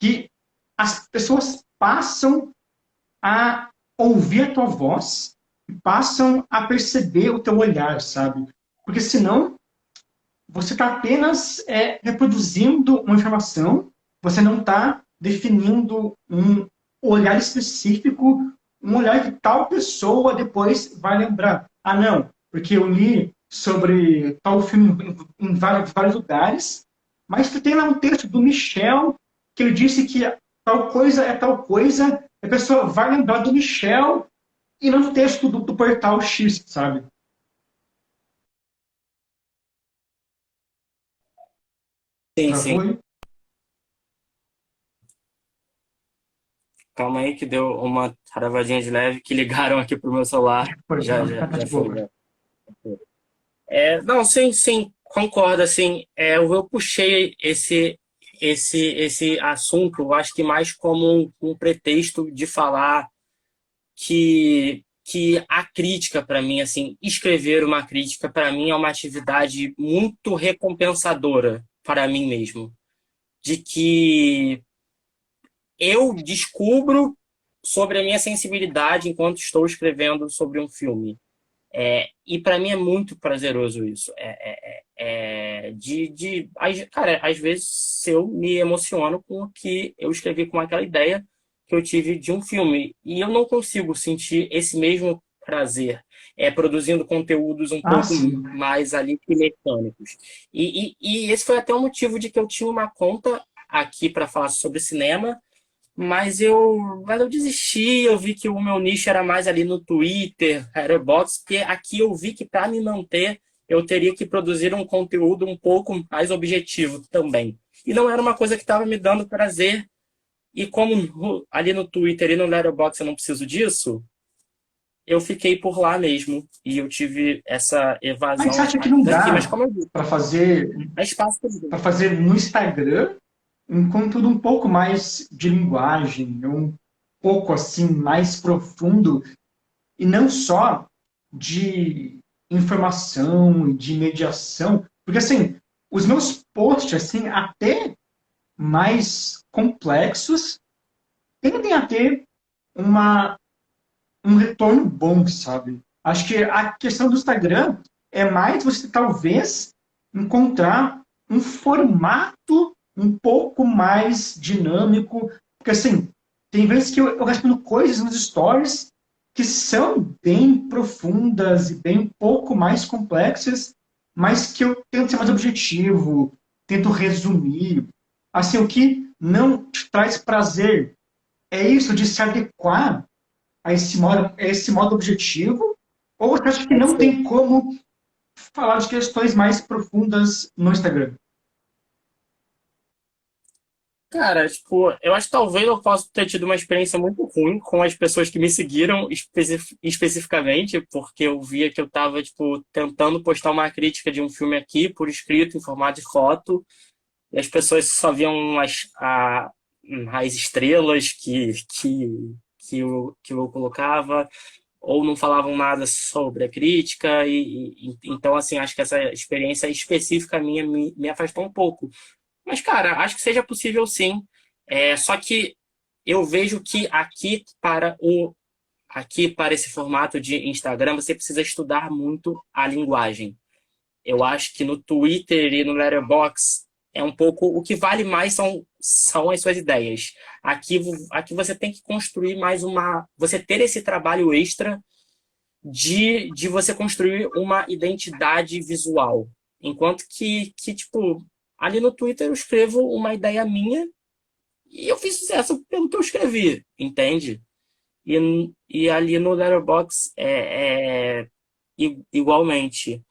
que as pessoas passam a ouvir a tua voz e passam a perceber o teu olhar, sabe? Porque senão você está apenas reproduzindo uma informação, você não está definindo um olhar específico, um olhar que tal pessoa depois vai lembrar. Não, porque eu li sobre tal filme em vários lugares, mas tem lá um texto do Michel que ele disse que tal coisa é tal coisa, a pessoa vai lembrar do Michel e não do texto do portal X, sabe?
Sim, sim.
Travou aí?
Calma aí que deu uma travadinha de leve que ligaram aqui pro meu celular.
Foi,
Já,
não,
já,
tá
já
de boa
foi.
agora.
Já foi. Não, sim, sim, concordo, assim, eu puxei esse assunto, eu acho que mais como um pretexto de falar que a crítica, para mim, assim, escrever uma crítica, para mim, é uma atividade muito recompensadora para mim mesmo. De que eu descubro sobre a minha sensibilidade enquanto estou escrevendo sobre um filme. E para mim é muito prazeroso isso. Cara, às vezes eu me emociono com o que eu escrevi, com aquela ideia que eu tive de um filme. E eu não consigo sentir esse mesmo prazer produzindo conteúdos um pouco
Sim.
mais ali que mecânicos. E esse foi até o motivo de que eu tinha uma conta aqui para falar sobre cinema, mas eu desisti, eu vi que o meu nicho era mais ali no Twitter, Airbox, porque aqui eu vi que para me manter eu teria que produzir um conteúdo um pouco mais objetivo também. E não era uma coisa que estava me dando prazer. E como ali no Twitter e no Letterboxd eu não preciso disso, eu fiquei por lá mesmo. E eu tive essa
Mas você
evasão
acha que não
daqui. Mas
dá
como eu disse,
para fazer
é espaço para os
para
dois.
fazer no Instagram? um conteúdo um pouco mais de linguagem, um pouco assim mais profundo e não só de informação e de mediação, porque assim, os meus posts assim até mais complexos tendem a ter uma um retorno bom, sabe? Acho que a questão do Instagram é mais você talvez encontrar um formato um pouco mais dinâmico, porque assim, tem vezes que eu respondo coisas nos stories que são bem profundas e bem um pouco mais complexas, mas que eu tento ser mais objetivo, tento resumir. Assim, o que não te traz prazer é isso de se adequar a esse modo objetivo? Ou você acha que não
Assim,
tem como falar de questões mais profundas no Instagram?
cara, tipo, eu acho que talvez eu possa ter tido uma experiência muito ruim com as pessoas que me seguiram especificamente, porque eu via que eu tava, tipo, tentando postar uma crítica de um filme aqui por escrito, em formato de foto, e as pessoas só viam as estrelas que eu colocava, ou não falavam nada sobre a crítica, então, assim, acho que essa experiência específica minha me afastou um pouco. Mas, cara, acho que seja possível sim. Só que eu vejo que aqui para esse formato de Instagram, você precisa estudar muito a linguagem. Eu acho que no Twitter e no Letterboxd é um pouco o que vale mais são as suas ideias. Aqui você tem que construir mais você ter esse trabalho extra de você construir uma identidade visual. Enquanto tipo, ali no Twitter eu escrevo uma ideia minha e eu fiz sucesso pelo que eu escrevi, entende? E ali no Letterboxd
Mas
igualmente.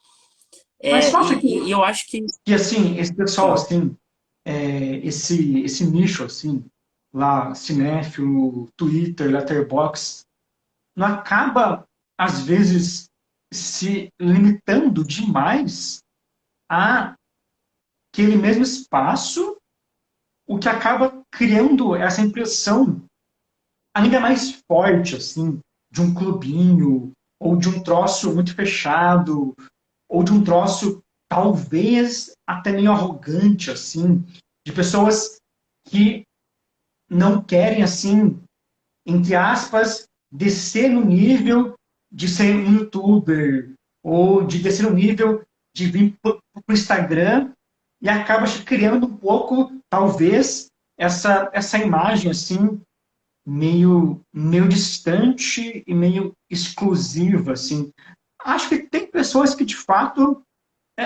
você acha
E eu acho que.
que assim, esse pessoal,
Sim,
assim, esse nicho, assim, lá, cinéfilo, Twitter, Letterboxd, não acaba, às vezes, se limitando demais a aquele mesmo espaço, o que acaba criando essa impressão ainda mais forte, assim, de um clubinho, ou de um troço muito fechado, ou de um troço talvez até meio arrogante, assim, de pessoas que não querem, assim, entre aspas, descer no nível de ser um youtuber, ou de descer no nível de vir para o Instagram e acaba criando um pouco, talvez, essa imagem, assim, meio distante e meio exclusiva, assim. Acho que tem pessoas que, de fato,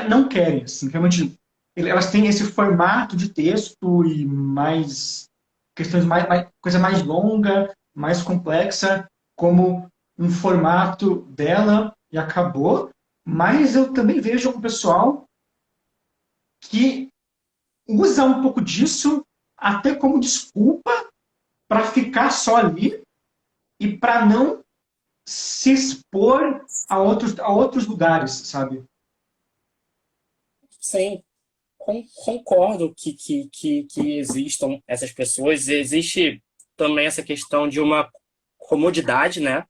não querem, assim, realmente, elas têm esse formato de texto e mais questões coisa mais longa, mais complexa, como um formato dela e acabou. Mas eu também vejo um pessoal que usa um pouco disso até como desculpa para ficar só ali e para não se expor a outros lugares, sabe?
sim, concordo que existam essas pessoas. Existe também essa questão de uma comodidade, né?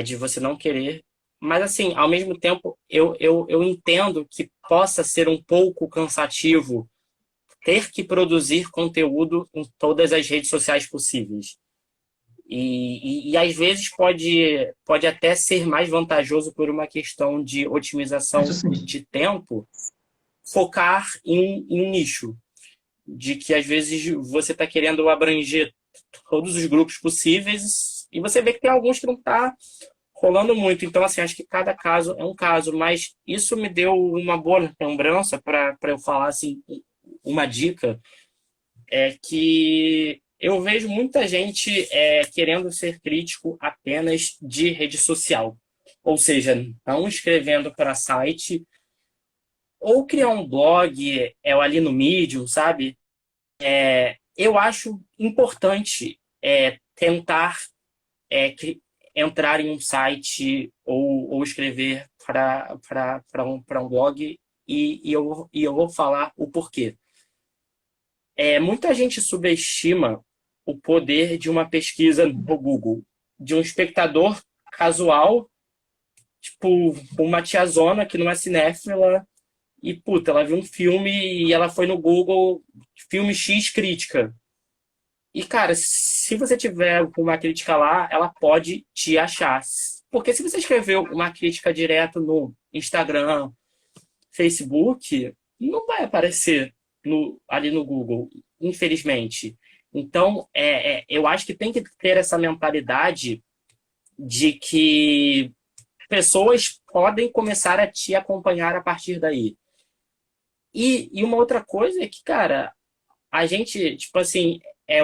De você não querer. Mas, assim, ao mesmo tempo, eu entendo que possa ser um pouco cansativo ter que produzir conteúdo em todas as redes sociais possíveis. E às vezes pode até ser mais vantajoso por uma questão de
Isso
otimização
assim,
de tempo, focar em um nicho. De que às vezes você está querendo abranger todos os grupos possíveis e você vê que tem alguns que não está rolando muito. Então, assim, acho que cada caso é um caso, mas isso me deu uma boa lembrança para eu falar assim, uma dica é que eu vejo muita gente querendo ser crítico apenas de rede social. Ou seja, não escrevendo para site, ou criar um blog ali no Medium, sabe? Eu acho importante tentar entrar em um site ou escrever para um blog e eu vou falar o porquê. Muita gente subestima o poder de uma pesquisa no Google, de um espectador casual, tipo, uma tiazona que não é cinéfila, e, puta, ela viu um filme e ela foi no Google, filme X crítica. E, cara, se você tiver uma crítica lá, ela pode te achar. Porque se você escreveu uma crítica direto no Instagram, Facebook, não vai aparecer ali no Google, infelizmente. Então, eu acho que tem que ter essa mentalidade de que pessoas podem começar a te acompanhar a partir daí. E uma outra coisa é que, cara, a gente, tipo assim,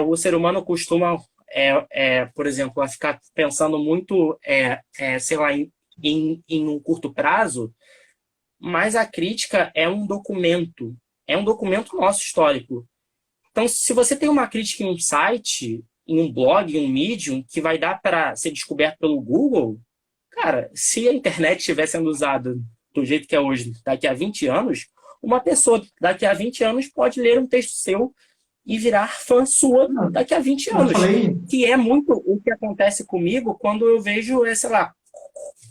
o ser humano costuma, por exemplo, a ficar pensando muito, sei lá, em um curto prazo, mas a crítica é um documento nosso histórico. Então, se você tem uma crítica em um site, em um blog, em um Medium, que vai dar para ser descoberto pelo Google, cara, se a internet estiver sendo usada do jeito que é hoje, daqui a 20 anos, uma pessoa daqui a 20 anos pode ler um texto seu e virar fã sua
Não,
daqui a 20
eu
anos.
falei,
Que é muito o que acontece comigo quando eu vejo, sei lá,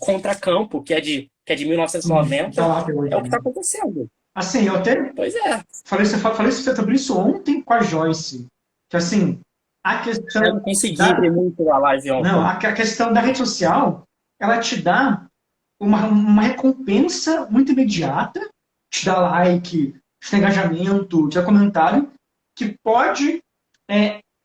Contracampo, que é de
tá
1990,
lá até
é
hoje,
o que está
né?
acontecendo.
Assim, eu até
Pois é.
falei sobre isso ontem com a Joyce, que assim, a
Eu não
questão
consegui ver
da,
muito a live
não,
ontem.
a questão da rede social, ela te dá uma recompensa muito imediata, te dá like, te dá engajamento, te dá comentário, que pode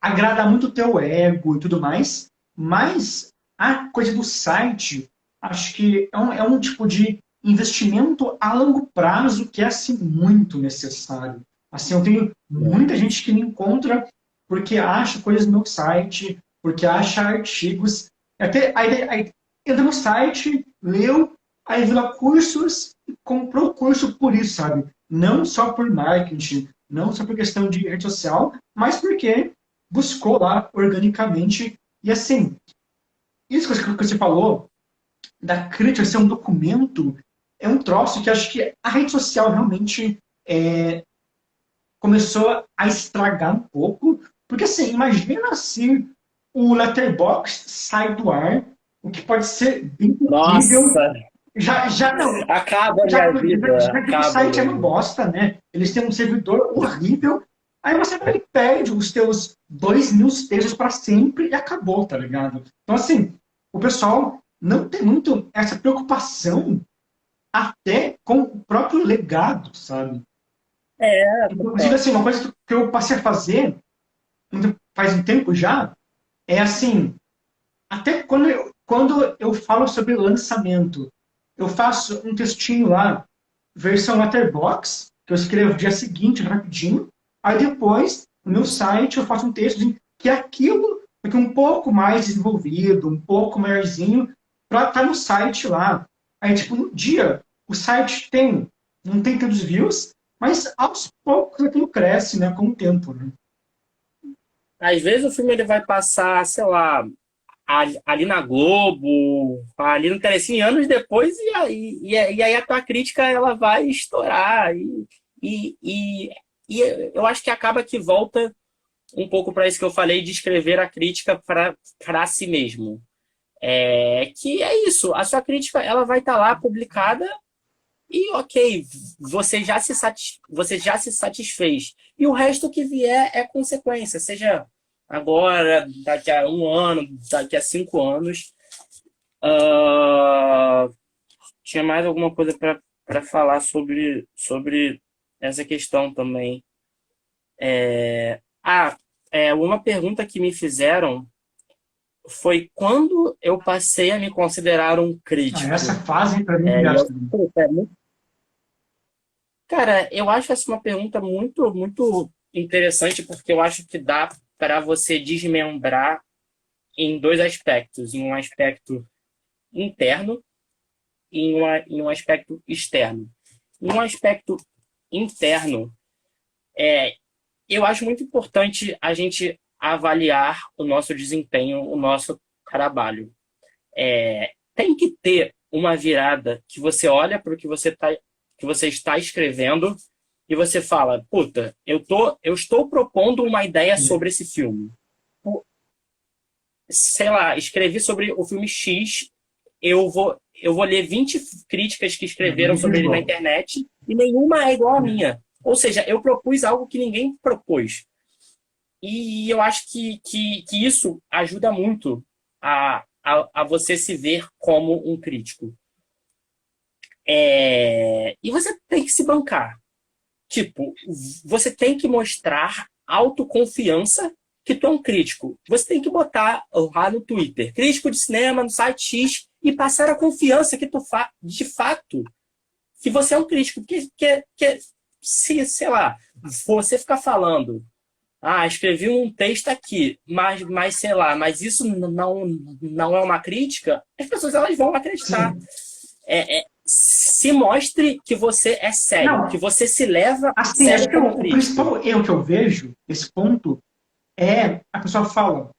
agradar muito o teu ego e tudo mais, mas a coisa do site, acho que é um tipo de investimento a longo prazo que é assim muito necessário. Assim, eu tenho muita gente que me encontra porque acha coisas no meu site, porque acha artigos, até aí entra no site, leu, aí viu lá cursos e comprou o curso por isso, sabe? Não só por marketing, não só por questão de rede social, mas porque buscou lá organicamente. E assim, isso que você falou, da crítica ser um documento, é um troço que acho que a rede social realmente começou a estragar um pouco. Porque assim, imagina se o Letterboxd sai do ar, o que pode ser bem terrível.
Nossa,
Já não,
acaba a
já,
minha
já,
vida,
já que o
acaba a
site é
minha
uma
vida.
bosta, né? Eles têm um servidor horrível, aí você vai e perde os teus 2.000 textos para sempre e acabou, tá ligado? Então, assim, o pessoal não tem muito essa preocupação até com o próprio legado, sabe? Inclusive,
Total.
assim, uma coisa que eu passei a fazer faz um tempo já é assim, até quando eu falo sobre lançamento, eu faço um textinho lá, versão letterbox, que eu escrevo dia seguinte, rapidinho. Aí depois, no meu site, eu faço um texto que é aquilo, porque um pouco mais desenvolvido, um pouco maiorzinho, para estar no site lá. Aí, tipo, no dia, o site não tem tantos views, mas aos poucos aquilo cresce, né, com o tempo, né?
Às vezes o filme ele vai passar, sei lá, ali na Globo, ali no Telecine, anos depois, e aí a tua crítica ela vai estourar. E, e, e eu acho que acaba que volta um pouco para isso que eu falei de escrever a crítica para si mesmo. Que é isso, a sua crítica ela vai estar lá publicada e ok, você já se satisfez. E o resto que vier é consequência, seja agora, daqui a um ano, daqui a 5 anos. Ah, tinha mais alguma coisa para falar sobre essa questão também. Uma pergunta que me fizeram foi quando eu passei a me considerar um
Ah, essa
crítico.
fase, para mim,
E
gasta.
cara, eu acho essa uma pergunta muito, muito interessante, porque eu acho que dá para você desmembrar em dois aspectos, em um aspecto interno e em um aspecto externo. Em um aspecto interno, eu acho muito importante a gente avaliar o nosso desempenho, o nosso trabalho. Tem que ter uma virada que você olha para o que você está escrevendo e você fala, puta, eu estou propondo uma ideia sobre esse filme. Sei lá, escrevi sobre o filme X, eu vou ler 20 críticas que escreveram
Muito
sobre ele na
bom.
internet e nenhuma é igual à minha. Ou seja, eu propus algo que ninguém propôs. E eu acho que isso ajuda muito a você se ver como um crítico. E você tem que se bancar. Tipo, você tem que mostrar autoconfiança que tu é um crítico. Você tem que botar lá no Twitter, crítico de cinema no site X, e passar a confiança que tu de fato que você é um crítico. Que se, sei lá, você ficar falando, escrevi um texto aqui, mas sei lá, mas isso não é uma crítica, as pessoas elas vão acreditar.
Sim.
Se mostre que você é sério, que
Não,
você se leva a
assim, acho
sério
que
como
o
crítico.
principal erro que eu vejo nesse ponto é a pessoa fala,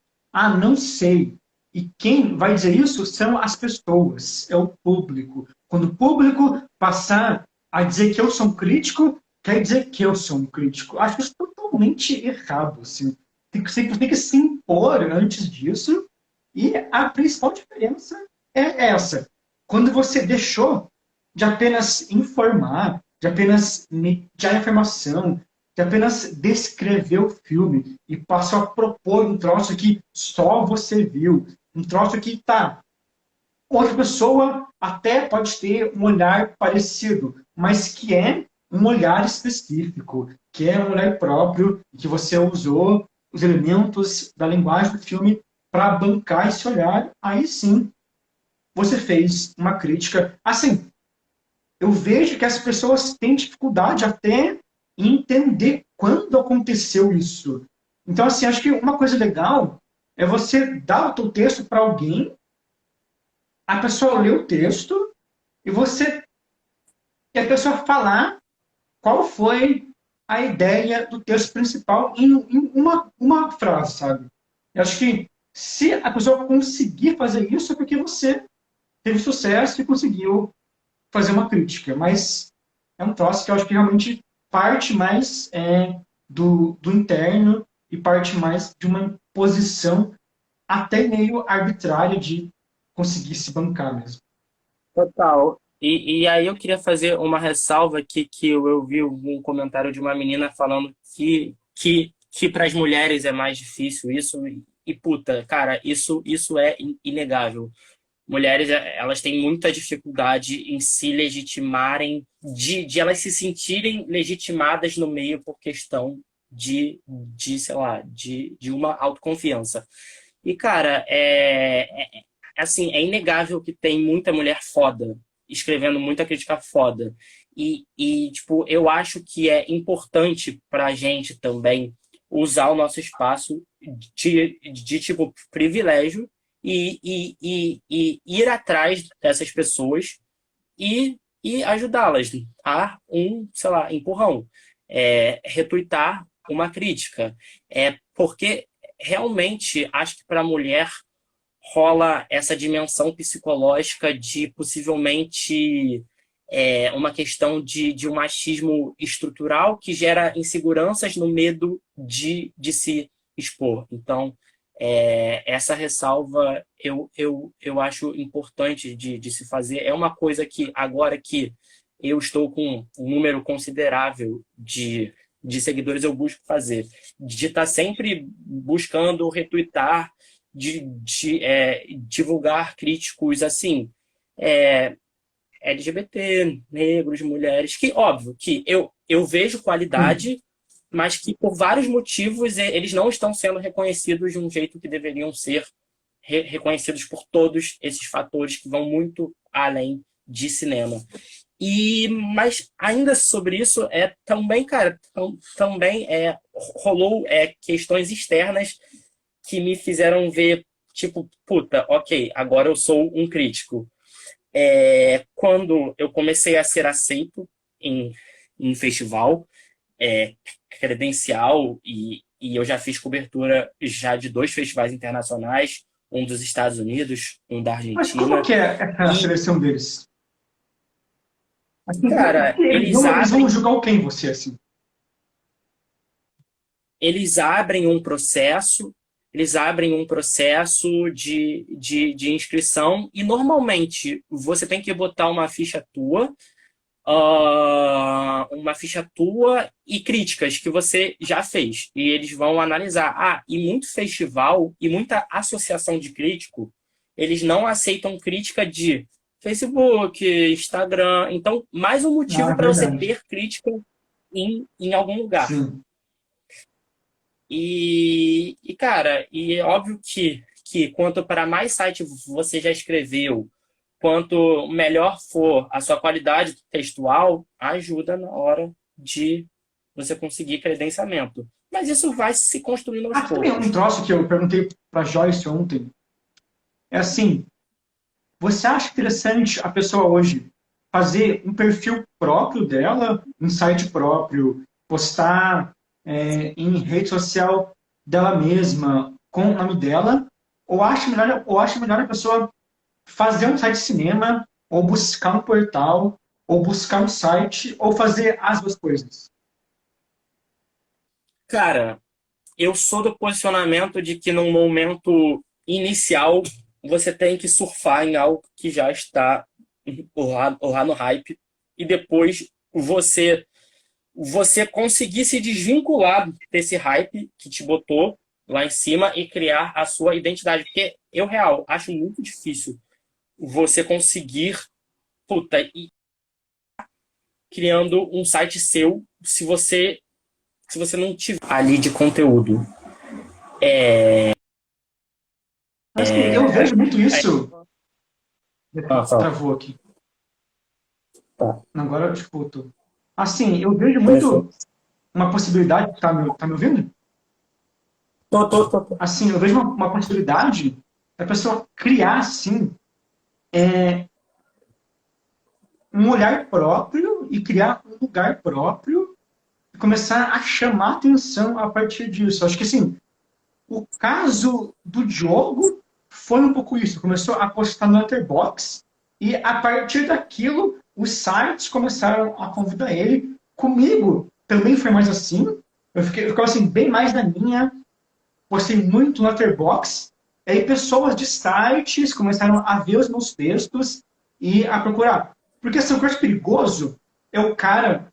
não sei. E quem vai dizer isso são as pessoas, é o público. Quando o público passar a dizer que eu sou um crítico, quer dizer que eu sou um crítico. Acho isso totalmente errado. Assim. Tem que se impor antes disso. E a principal diferença é essa. Quando você deixou de apenas informar, de apenas mediar informação, de apenas descrever o filme e passou a propor um troço que só você viu, um troço que tá. Outra pessoa até pode ter um olhar parecido, mas que é um olhar específico, que é um olhar próprio, que você usou os elementos da linguagem do filme para bancar esse olhar, aí sim você fez uma crítica. Assim, eu vejo que as pessoas têm dificuldade até em entender quando aconteceu isso. Então, assim, acho que uma coisa legal é você dar o teu texto para alguém, a pessoa lê o texto e você e a pessoa falar qual foi a ideia do texto principal em uma frase, sabe? Eu acho que se a pessoa conseguir fazer isso é porque você teve sucesso e conseguiu fazer uma crítica, mas é um troço que eu acho que realmente parte mais do interno e parte mais de uma posição até meio arbitrária de conseguir se bancar mesmo.
Total. E aí eu queria fazer uma ressalva aqui que eu vi um comentário de uma menina falando que para as mulheres é mais difícil isso. E puta, cara, isso é inegável. Mulheres, elas têm muita dificuldade em se legitimarem, de elas se sentirem legitimadas no meio por questão sei lá, de uma autoconfiança. E, cara, assim, é inegável que tem muita mulher foda, escrevendo muita crítica foda. Tipo, eu acho que é importante pra gente também usar o nosso espaço tipo, privilégio e ir atrás dessas pessoas e ajudá-las a sei lá, empurrão, retuitar uma crítica. Porque realmente acho que para a mulher rola essa dimensão psicológica de possivelmente uma questão de um machismo estrutural que gera inseguranças no medo de se expor. Então, essa ressalva eu acho importante de se fazer. É uma coisa que, agora que eu estou com um número considerável de seguidores, eu busco fazer. De estar sempre buscando retweetar, divulgar críticos assim, LGBT, negros, mulheres, que óbvio que eu vejo
Sim.
qualidade, mas que por vários motivos eles não estão sendo reconhecidos de um jeito que deveriam ser reconhecidos por todos esses fatores que vão muito além de cinema. Mas ainda sobre isso, também, cara, também rolou questões externas que me fizeram ver, tipo, puta, ok, agora eu sou um crítico. Quando eu comecei a ser aceito em festival, credencial, e eu já fiz cobertura já de 2 festivais internacionais, um dos Estados Unidos, um da
Mas como
Argentina,
que é a
e,
seleção deles? Assim,
cara,
eles vão julgar quem você, assim?
eles abrem um processo, de inscrição e normalmente você tem que botar uma ficha tua e críticas que você já fez. E eles vão analisar. E muito festival e muita associação de crítico, eles não aceitam crítica de Facebook, Instagram. Então, mais um
Ah,
motivo
é
para você
verdade.
ter crítica em algum lugar.
Sim.
Cara, e é óbvio que quanto para mais site você já escreveu, quanto melhor for a sua qualidade textual, ajuda na hora de você conseguir credenciamento. Mas isso vai se construindo aos
Também um
poucos.
troço que eu perguntei para Joyce ontem. É assim, você acha interessante a pessoa hoje fazer um perfil próprio dela, um site próprio, postar em rede social dela mesma, com o nome dela, ou acha melhor a pessoa fazer um site de cinema, ou buscar um portal, ou buscar um site, ou fazer as duas coisas?
Cara, eu sou do posicionamento de que num momento inicial você tem que surfar em algo que já está lá no hype e depois você conseguir se desvincular desse hype que te botou lá em cima e criar a sua identidade. Porque eu, real, acho muito difícil você conseguir, ir criando um site seu se você não tiver ali de conteúdo.
Assim, eu vejo muito isso.
Fala.
Travou aqui.
Tá.
Agora eu escuto. Assim, eu vejo
Começou.
muito uma possibilidade. Tá me ouvindo?
Tô.
Assim, eu vejo uma possibilidade da pessoa criar, assim, um olhar próprio e criar um lugar próprio e começar a chamar atenção a partir disso. Acho que, assim, o caso do Diogo foi um pouco isso. Começou a postar no Letterboxd e, a partir daquilo, os sites começaram a convidar ele. Comigo também foi mais assim. Eu ficava assim, bem mais na minha. Postei muito no Letterboxd. E aí pessoas de sites começaram a ver os meus textos e a procurar. Porque assim, o que eu acho perigoso é o cara,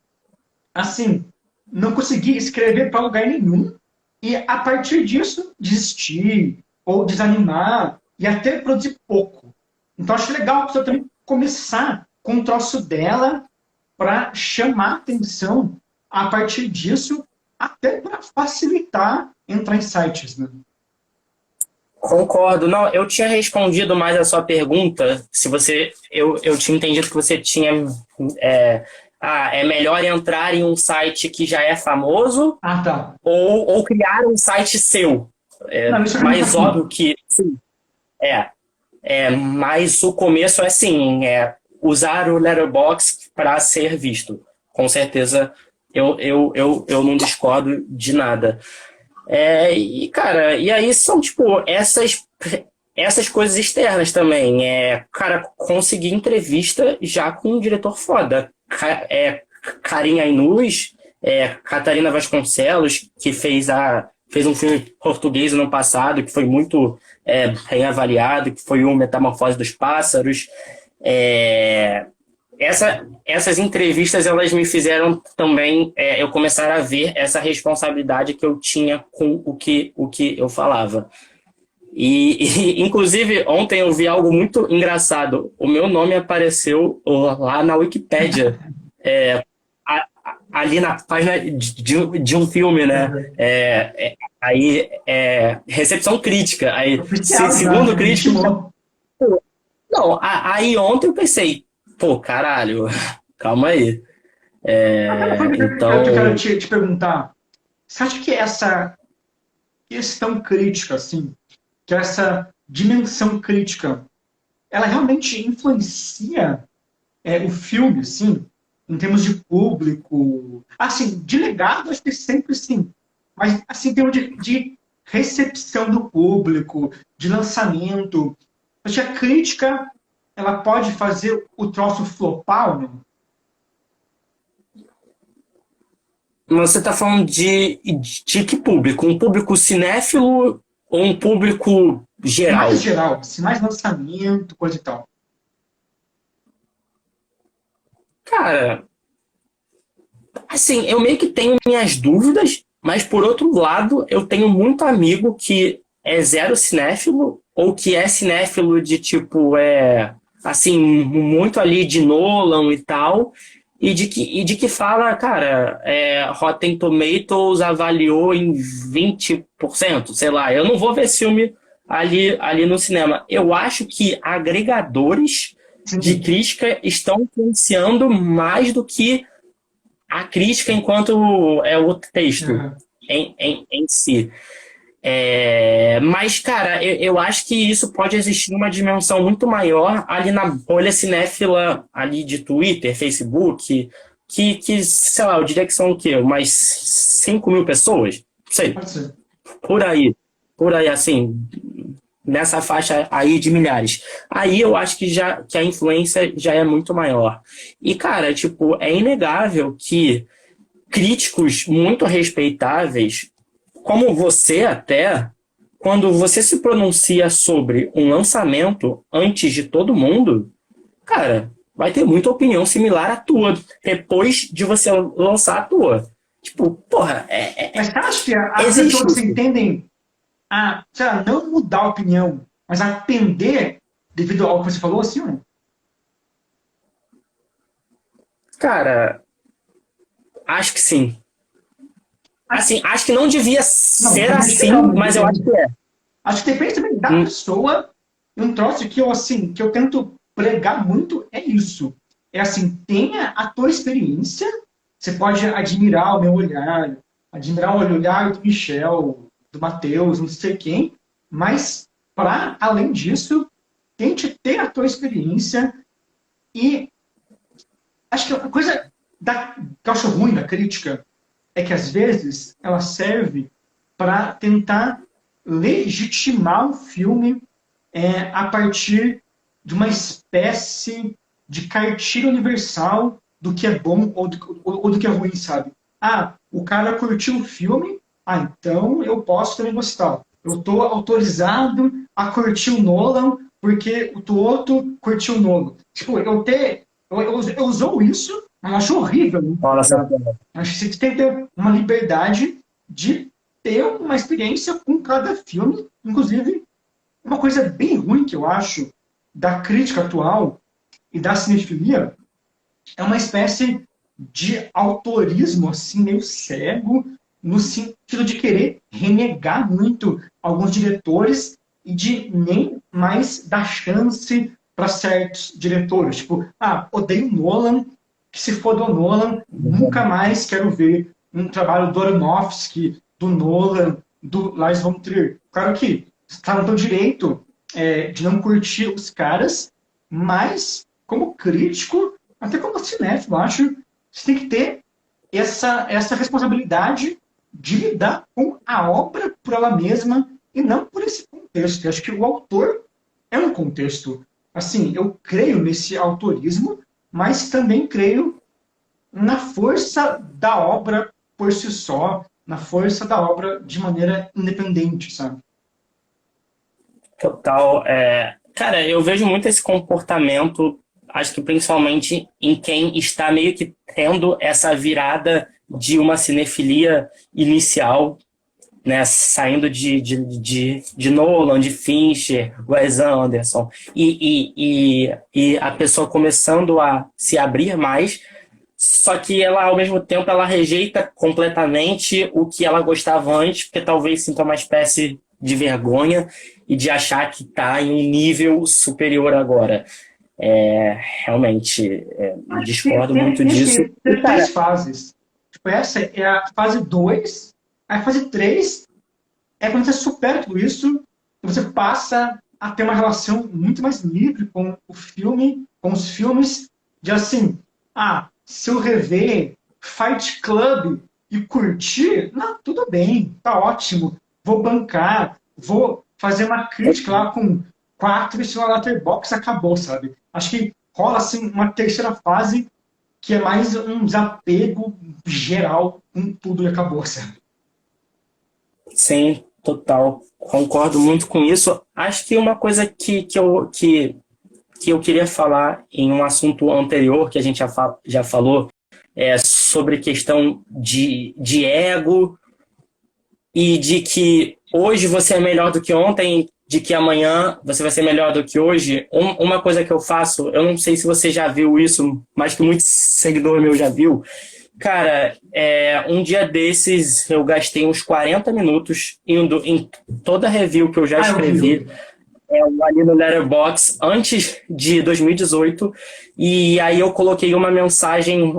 assim, não conseguir escrever para lugar nenhum e, a partir disso, desistir ou desanimar e até produzir pouco. Então, acho legal a pessoa também começar com um troço dela para chamar atenção a partir disso, até para facilitar entrar em sites. Né?
Concordo. Não, eu tinha respondido mais a sua pergunta. Se você, eu tinha entendido que você tinha, é, é melhor entrar em um site que já é famoso
Tá.
ou criar um site seu.
Não, isso eu nunca
Mais
fiz.
óbvio que sim. É, mas o começo é sim, usar o Letterboxd para ser visto. Com certeza, eu não discordo de nada. Cara, e aí são, tipo, essas coisas externas também. Cara, conseguir entrevista já com um diretor foda. Karin Ainuz, Catarina Vasconcelos, que fez um filme português no passado, que foi muito bem avaliado, que foi o Metamorfose dos Pássaros. É, essas entrevistas elas me fizeram também eu começar a ver essa responsabilidade que eu tinha com o que eu falava. Inclusive, ontem eu vi algo muito engraçado. O meu nome apareceu lá na Wikipédia, ali na página de um filme, né?
Uhum.
Recepção crítica. Aí,
Oficial já,
segundo
né?
crítico,
Intimou.
não, aí ontem eu pensei, pô, caralho, calma aí.
Agora, foi o que eu quero
Então,
te perguntar. Você acha que essa questão crítica, assim, que essa dimensão crítica, ela realmente influencia o filme, assim, em termos de público? Assim, de legado, acho que sempre sim. Mas, assim, em termos de recepção do público, de lançamento, acho que a crítica, ela pode fazer o troço flopar ou não?
Você tá falando de que público? Um público cinéfilo ou um público
Mais
geral?
geral, assim, mais lançamento, coisa e tal.
Cara, assim, eu meio que tenho minhas dúvidas, mas por outro lado, eu tenho muito amigo que é zero cinéfilo ou que é cinéfilo de tipo, assim, muito ali de Nolan e tal, e de que fala, cara, Rotten Tomatoes avaliou em 20%, sei lá, eu não vou ver esse filme ali no cinema. Eu acho que agregadores de
Sim.
crítica estão influenciando mais do que a crítica enquanto é o texto
Aham.
em si. Mas, cara, eu acho que isso pode existir numa dimensão muito maior ali na bolha cinéfila ali de Twitter, Facebook, sei lá, eu diria que são o quê? Umas 5 mil pessoas? Não sei,
Pode ser.
por aí. Por aí, assim, nessa faixa aí de milhares. Aí eu acho que a influência já é muito maior. E, cara, tipo, é inegável que críticos muito respeitáveis, como você até, quando você se pronuncia sobre um lançamento antes de todo mundo, cara, vai ter muita opinião similar à tua, depois de você lançar a tua. Tipo, porra,
Mas você acha que as
existe
pessoas se
isso.
entendem a, sei lá, não mudar a opinião, mas a atender devido ao que você falou, assim, ó?
Cara, acho que sim.
Acho,
Assim, acho que não devia
não,
ser
também
assim,
não,
mas eu acho que é.
acho que depende também da pessoa. E um troço que eu, assim, que eu tento pregar muito é isso. É assim, tenha a tua experiência, você pode admirar o meu olhar, admirar o olhar do Michel, do Matheus, não sei quem, mas, para além disso, tente ter a tua experiência e acho que a coisa que eu acho ruim da crítica é que, às vezes, ela serve para tentar legitimar o filme a partir de uma espécie de cartilha universal do que é bom ou do que é ruim, sabe? Ah, o cara curtiu o filme, então eu posso também gostar. Eu estou autorizado a curtir o Nolan porque o outro curtiu o Nolan. Tipo, eu usou isso, mas eu acho horrível, né?
Fala,
Sabe?
Santana.
Acho que você tem que ter uma liberdade de ter uma experiência com cada filme, inclusive uma coisa bem ruim que eu acho da crítica atual e da cinefilia é uma espécie de autorismo assim meio cego no sentido de querer renegar muito alguns diretores e de nem mais dar chance para certos diretores. Tipo, odeio Nolan, que se for do Nolan, nunca mais quero ver um trabalho do Aronofsky, do Nolan, do Lars von Trier. Claro que está no teu direito de não curtir os caras, mas como crítico, até como cinéfilo, acho que você tem que ter essa responsabilidade de lidar com a obra por ela mesma e não por esse contexto. Eu acho que o autor é um contexto. Assim, eu creio nesse autorismo, mas também creio na força da obra por si só, na força da obra de maneira independente, sabe?
Total. Cara, eu vejo muito esse comportamento, acho que principalmente em quem está meio que tendo essa virada de uma cinefilia inicial, né? Saindo de Nolan, de Fincher, Wes Anderson, e a pessoa começando a se abrir mais, só que ela, ao mesmo tempo, ela rejeita completamente o que ela gostava antes, porque talvez sinta uma espécie de vergonha e de achar que está em um nível superior agora. Realmente,
Acho que
discordo muito
tem
disso.
que
E,
ter
cara,
três fases. Tipo, essa é a fase 2. A fase 3 é quando você supera tudo isso e você passa a ter uma relação muito mais livre com o filme, com os filmes, de assim, se eu rever Fight Club e curtir, não, tudo bem, tá ótimo, vou bancar, vou fazer uma crítica lá com 4 e na Letterboxd, acabou, sabe? Acho que rola assim uma terceira fase que é mais um desapego geral com tudo e acabou, sabe?
Sim, total. Concordo muito com isso. Acho que uma coisa que eu queria falar em um assunto anterior que a gente já falou é sobre questão de ego e de que hoje você é melhor do que ontem, de que amanhã você vai ser melhor do que hoje. Uma coisa que eu faço, eu não sei se você já viu isso, mas que muito seguidor meu já viu. Cara, um dia desses eu gastei uns 40 minutos indo em toda a review que eu já
Eu
escrevi,
vi.
ali no Letterboxd antes de 2018, e aí eu coloquei uma mensagem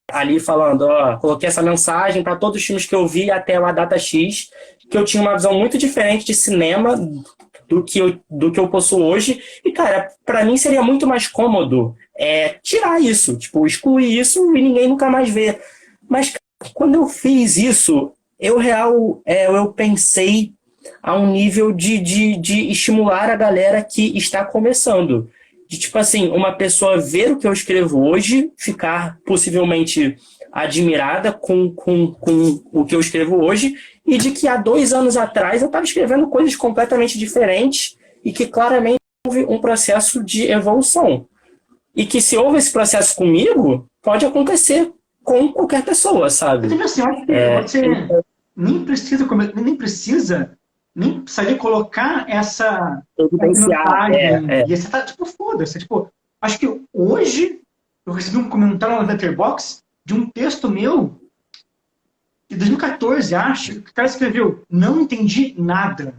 ali falando, ó, coloquei essa mensagem para todos os filmes que eu vi até uma data X, que eu tinha uma visão muito diferente de cinema do que eu possuo hoje, e cara, para mim seria muito mais cômodo tirar isso, tipo, excluir isso e ninguém nunca mais vê. Mas quando eu fiz isso, eu pensei a um nível de estimular a galera que está começando. De, tipo assim, uma pessoa ver o que eu escrevo hoje, ficar possivelmente admirada com o que eu escrevo hoje, e de que há 2 anos atrás eu estava escrevendo coisas completamente diferentes e que claramente houve um processo de evolução. E que se houve esse processo comigo, pode acontecer com qualquer pessoa,
Mas
sabe?
assim, eu acho que você nem precisaria colocar essa
Evidenciar,
mensagem. E você tá, tipo, foda-se. Tipo, acho que hoje eu recebi um comentário no Letterboxd de um texto meu de 2014, acho, que o cara escreveu: não entendi nada.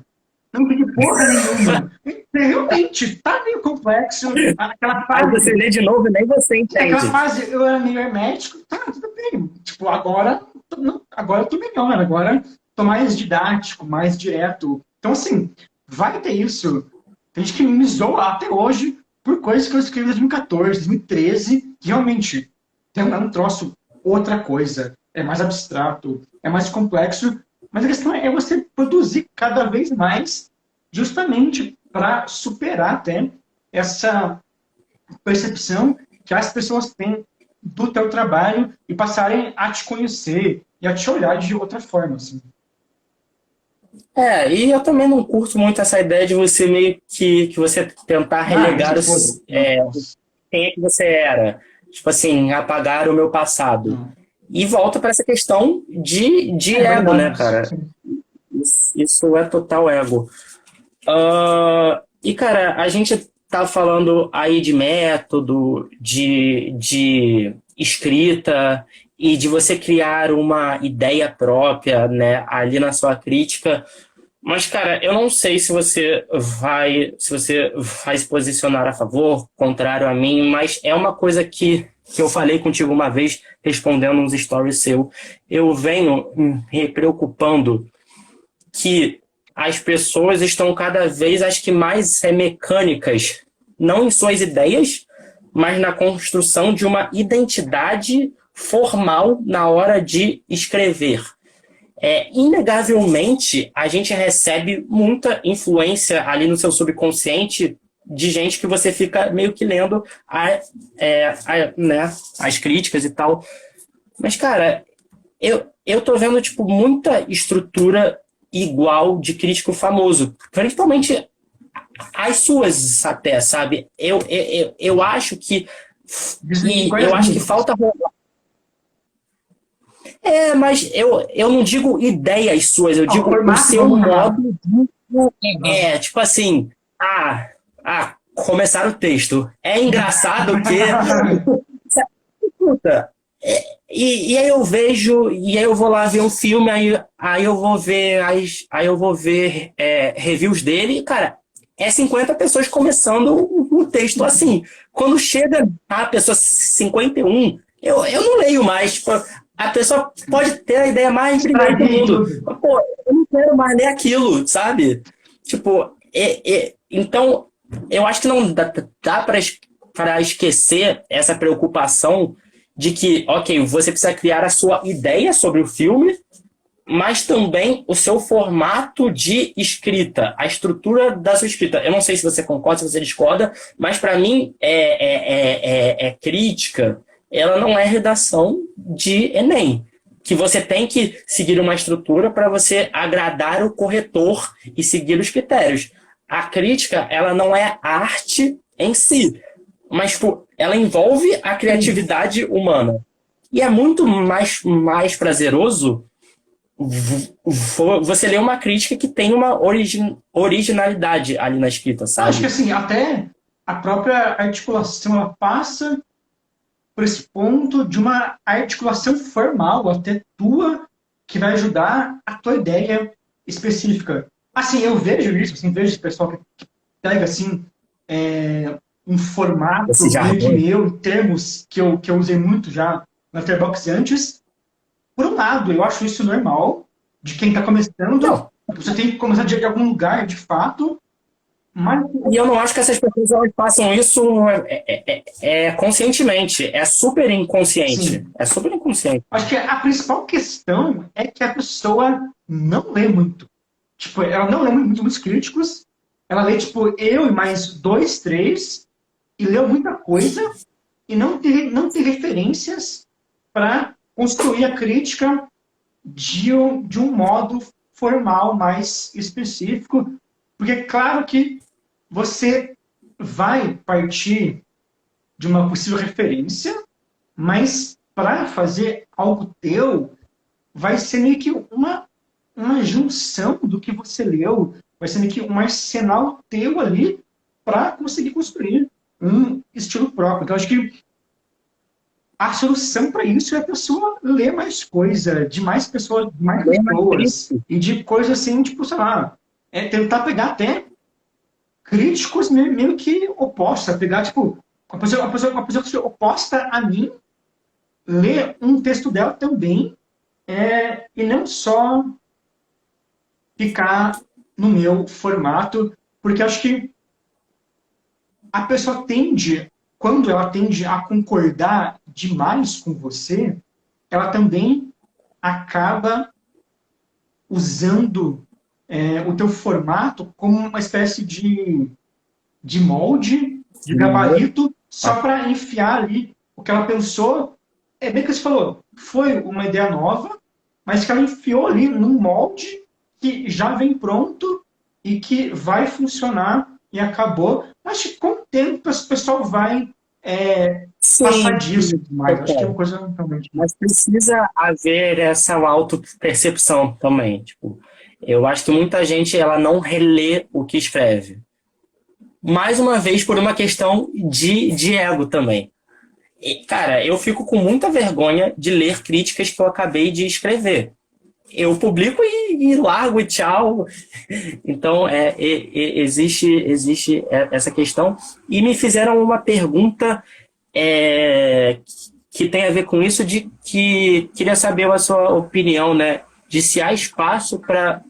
Não entendi porra nenhuma. Realmente, tá meio complexo. Aquela
aí você
fase.
lê de novo e nem você
Aquela
entende.
fase eu era meio hermético, tá, tudo bem. Tipo, agora eu tô melhor, agora tô mais didático, mais direto. Então, assim, vai ter isso. Tem gente que me zoa até hoje por coisas que eu escrevi em 2014, 2013, que realmente é um troço outra coisa. É mais abstrato, é mais complexo, mas a questão é você produzir cada vez mais, justamente para superar até essa percepção que as pessoas têm do teu trabalho e passarem a te conhecer e a te olhar de outra forma, assim.
E eu também não curto muito essa ideia de você meio que você tentar
Ah,
relegar
isso foda. Nossa.
quem é que você era. Tipo assim, apagar o meu passado.
Não.
E volta para essa questão de
É
ego, né,
verdade.
cara?
Sim.
Isso é total ego. E, cara, a gente tá falando aí de método, de escrita e de você criar uma ideia própria, né, ali na sua crítica. Mas, cara, eu não sei se você vai se posicionar a favor, contrário a mim, mas é uma coisa que eu falei contigo uma vez, respondendo uns stories seu. Eu venho me preocupando que as pessoas estão cada vez, acho que mais mecânicas, não em suas ideias, mas na construção de uma identidade formal na hora de escrever. Inegavelmente, a gente recebe muita influência ali no seu subconsciente de gente que você fica meio que lendo né, as críticas e tal. Mas, cara, eu tô vendo, tipo, muita estrutura igual de crítico famoso. Principalmente as suas até, sabe? Eu acho que... E
Quais
eu
as
acho que
minhas?
falta... Mas eu não digo ideias suas, eu
Ah, o
digo o
formato
seu
vamos errado.
modo de...
Uhum.
Tipo assim... começar o texto. É engraçado que... Puta, e aí eu vejo, e aí eu vou lá ver um filme, aí eu vou ver reviews dele, e, cara, 50 pessoas começando o texto assim. Quando chega a pessoa 51, eu não leio mais. Tipo, a pessoa pode ter a ideia mais brilhante do
Estraguei
mundo.
tudo.
Mas, pô, eu não quero mais ler aquilo, sabe? Tipo, então, eu acho que não dá para esquecer essa preocupação de que, ok, você precisa criar a sua ideia sobre o filme, mas também o seu formato de escrita, a estrutura da sua escrita. Eu não sei se você concorda, se você discorda, mas para mim crítica, ela não é redação de Enem. que você tem que seguir uma estrutura para você agradar o corretor e seguir os critérios. A crítica, ela não é arte em si, mas tipo, ela envolve a criatividade humana. E é muito mais prazeroso você ler uma crítica que tem uma originalidade ali na escrita,
Acho que
sabe?
assim, até a própria articulação ela passa por esse ponto de uma articulação formal, até tua, que vai ajudar a tua ideia específica. Assim, eu vejo isso, assim, vejo esse pessoal que pega assim, um formato
Esse
meio que
jargão.
meu, em termos que eu usei muito já na Letterboxd antes. Por um lado, eu acho isso normal, de quem está começando,
Não,
você tem que começar de algum lugar, de fato, mas
e eu não acho que essas pessoas elas façam isso conscientemente. É super inconsciente.
sim,
É super inconsciente.
acho que a principal questão é que a pessoa não lê muito. Tipo, ela não lê muitos críticos, ela lê, tipo, eu e mais dois, três, e leu muita coisa, e não tem referências para construir a crítica de um modo formal mais específico, porque é claro que você vai partir de uma possível referência, mas para fazer algo teu, vai ser meio que uma junção do que você leu, vai ser meio que um arsenal teu ali para conseguir construir um estilo próprio. Então, acho que a solução para isso é a pessoa ler mais coisa, de mais
Bem mais
pessoas,
crítico.
e de coisas assim, tipo, sei lá, tentar pegar até críticos meio que opostos, pegar, tipo, uma pessoa oposta a mim, ler um texto dela também, e não só ficar no meu formato, porque acho que a pessoa tende, quando ela tende a concordar demais com você, ela também acaba usando o teu formato como uma espécie de molde, de gabarito, só para enfiar ali o que ela pensou. É bem que você falou, foi uma ideia nova, mas que ela enfiou ali num molde que já vem pronto e que vai funcionar e acabou. Acho que com o tempo o pessoal vai passar
Sim,
disso e tudo mais. Acho que é uma
total.
coisa realmente.
Mas precisa haver essa autopercepção também. Tipo, eu acho que muita gente ela não relê o que escreve. Mais uma vez por uma questão de ego também. E, cara, eu fico com muita vergonha de ler críticas que eu acabei de escrever. Eu publico e largo e tchau. Então, existe essa questão. E me fizeram uma pergunta é, que tem a ver com isso, de que queria saber a sua opinião, né? De se há espaço para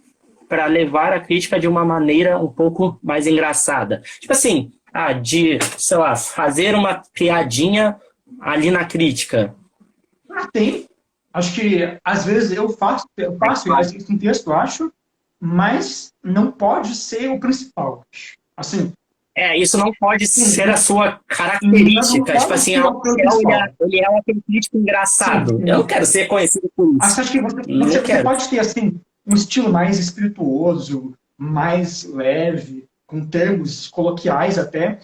levar a crítica de uma maneira um pouco mais engraçada. Tipo assim, sei lá, fazer uma piadinha ali na crítica.
Tem. Acho que às vezes eu faço isso em texto, acho, mas não pode ser o principal. Assim,
Isso não pode ser a
sim,
sua
não
característica. Tipo
pode
assim,
ser
o
o
Michel,
principal.
ele é aquele crítico
Sim,
engraçado. Eu não
sim.
quero ser conhecido por isso.
Acho que você,
Não
você, você
quero.
pode ter assim um estilo mais espirituoso, mais leve, com termos coloquiais até,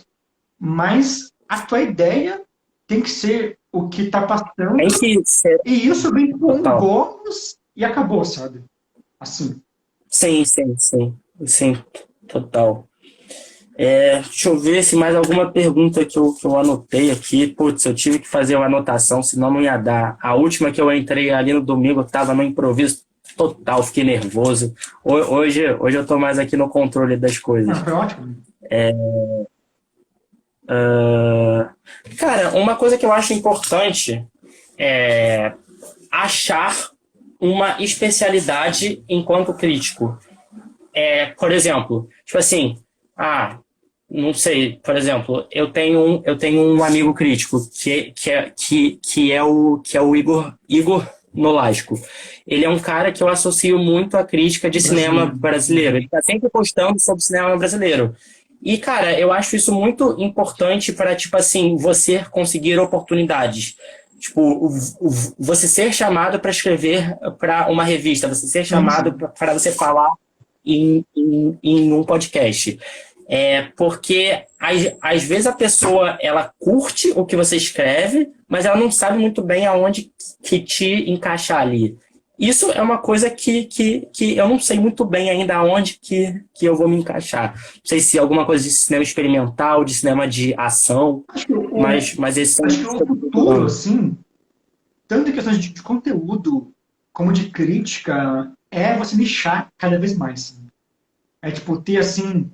mas a tua ideia tem que ser o que está
Tem
passando,
que ser
e isso vem com um
total.
bônus e acabou, sabe? Assim.
Sim, sim, sim. Sim, total. Deixa eu ver se mais alguma pergunta que eu anotei aqui. Putz, eu tive que fazer uma anotação, senão não ia dar. A última que eu entrei ali no domingo, eu tava no improviso total, fiquei nervoso. Hoje eu tô mais aqui no controle das
Não,
coisas.
foi ótimo.
Cara, uma coisa que eu acho importante é achar uma especialidade enquanto crítico. Por exemplo, tipo assim, não sei, por exemplo, eu tenho um amigo crítico que é o Igor Nolasco. Ele é um cara que eu associo muito à crítica de cinema
Brasileiro.
brasileiro. Ele está sempre postando sobre cinema brasileiro. E, cara, eu acho isso muito importante para, tipo assim, você conseguir oportunidades. Tipo, você ser chamado para escrever para uma revista, você ser chamado para você falar em um podcast. Porque às vezes a pessoa ela curte o que você escreve, mas ela não sabe muito bem aonde que te encaixar ali. Isso é uma coisa que eu não sei muito bem ainda aonde que eu vou me encaixar. Não sei se é alguma coisa de cinema experimental, de cinema de ação,
Acho que
mas esse
acho que o futuro, assim, tanto em questões de conteúdo como de crítica, é você nichar cada vez mais. É tipo, ter assim.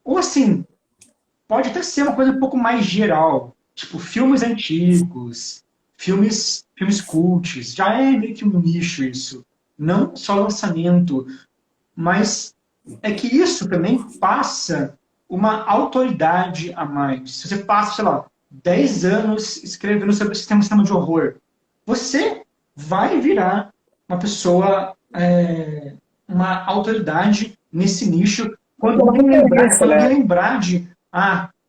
Ou assim, pode até ser uma coisa um pouco mais geral. Tipo, filmes antigos, filmes cults. Já é meio que um nicho isso. Não só lançamento. Mas é que isso também passa uma autoridade a mais. Se você passa, sei lá, 10 anos escrevendo sobre o sistema de horror, você vai virar uma pessoa, uma autoridade nesse nicho quando alguém lembrar de,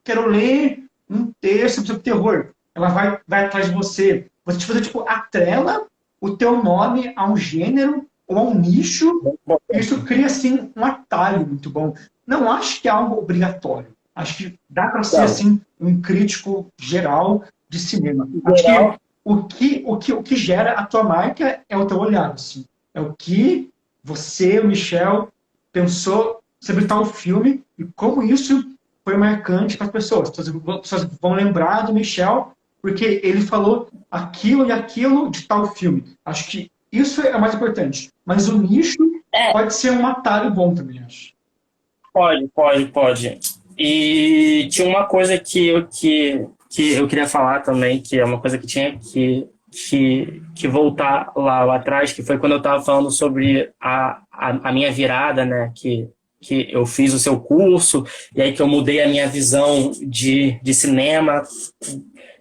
quero ler um texto sobre terror, ela vai atrás de você. Você te fazer, tipo, atrela o teu nome a um gênero ou a um nicho, isso cria, assim, um atalho muito bom. Não acho que é algo obrigatório. Acho que dá para ser, assim, um crítico geral de cinema. Acho que o que gera a tua marca é o teu olhar, assim. É o que você, o Michel, pensou sobre tal filme e como isso foi marcante para as pessoas. As pessoas vão lembrar do Michel porque ele falou aquilo e aquilo de tal filme. Acho que isso é o mais importante. Mas o nicho pode ser um atalho bom também, acho.
Pode. E tinha uma coisa que eu queria falar também, que é uma coisa que tinha que voltar lá atrás, que foi quando eu estava falando sobre a minha virada, né? Que eu fiz o seu curso, e aí que eu mudei a minha visão de cinema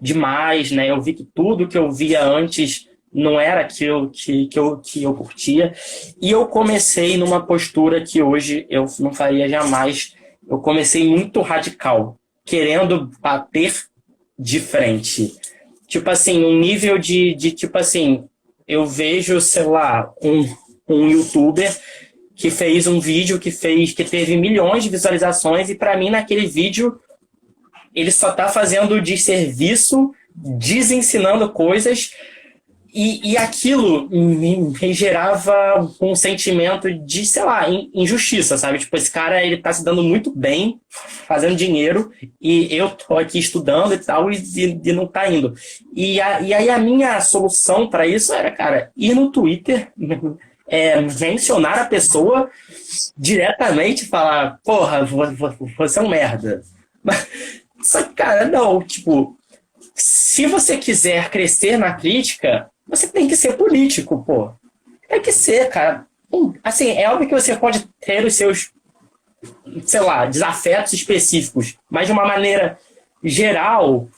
demais, né? Eu vi que tudo que eu via antes não era aquilo que eu curtia. E eu comecei numa postura que hoje eu não faria jamais. Eu comecei muito radical, querendo bater de frente. Tipo assim, um nível de tipo assim, eu vejo, sei lá, um youtuber que fez um vídeo que teve milhões de visualizações e para mim naquele vídeo ele só tá fazendo desserviço, desensinando coisas e aquilo me gerava um sentimento de, sei lá, injustiça, sabe? Tipo, esse cara, ele tá se dando muito bem, fazendo dinheiro, e eu tô aqui estudando e tal, e não tá indo. E aí a minha solução para isso era, cara, ir no Twitter, mencionar a pessoa diretamente e falar, porra, você é um merda. Só que, cara, não, tipo, se você quiser crescer na crítica, você tem que ser político, pô. Tem que ser, cara. Assim, é óbvio que você pode ter os seus, sei lá, desafetos específicos, mas de uma maneira geral,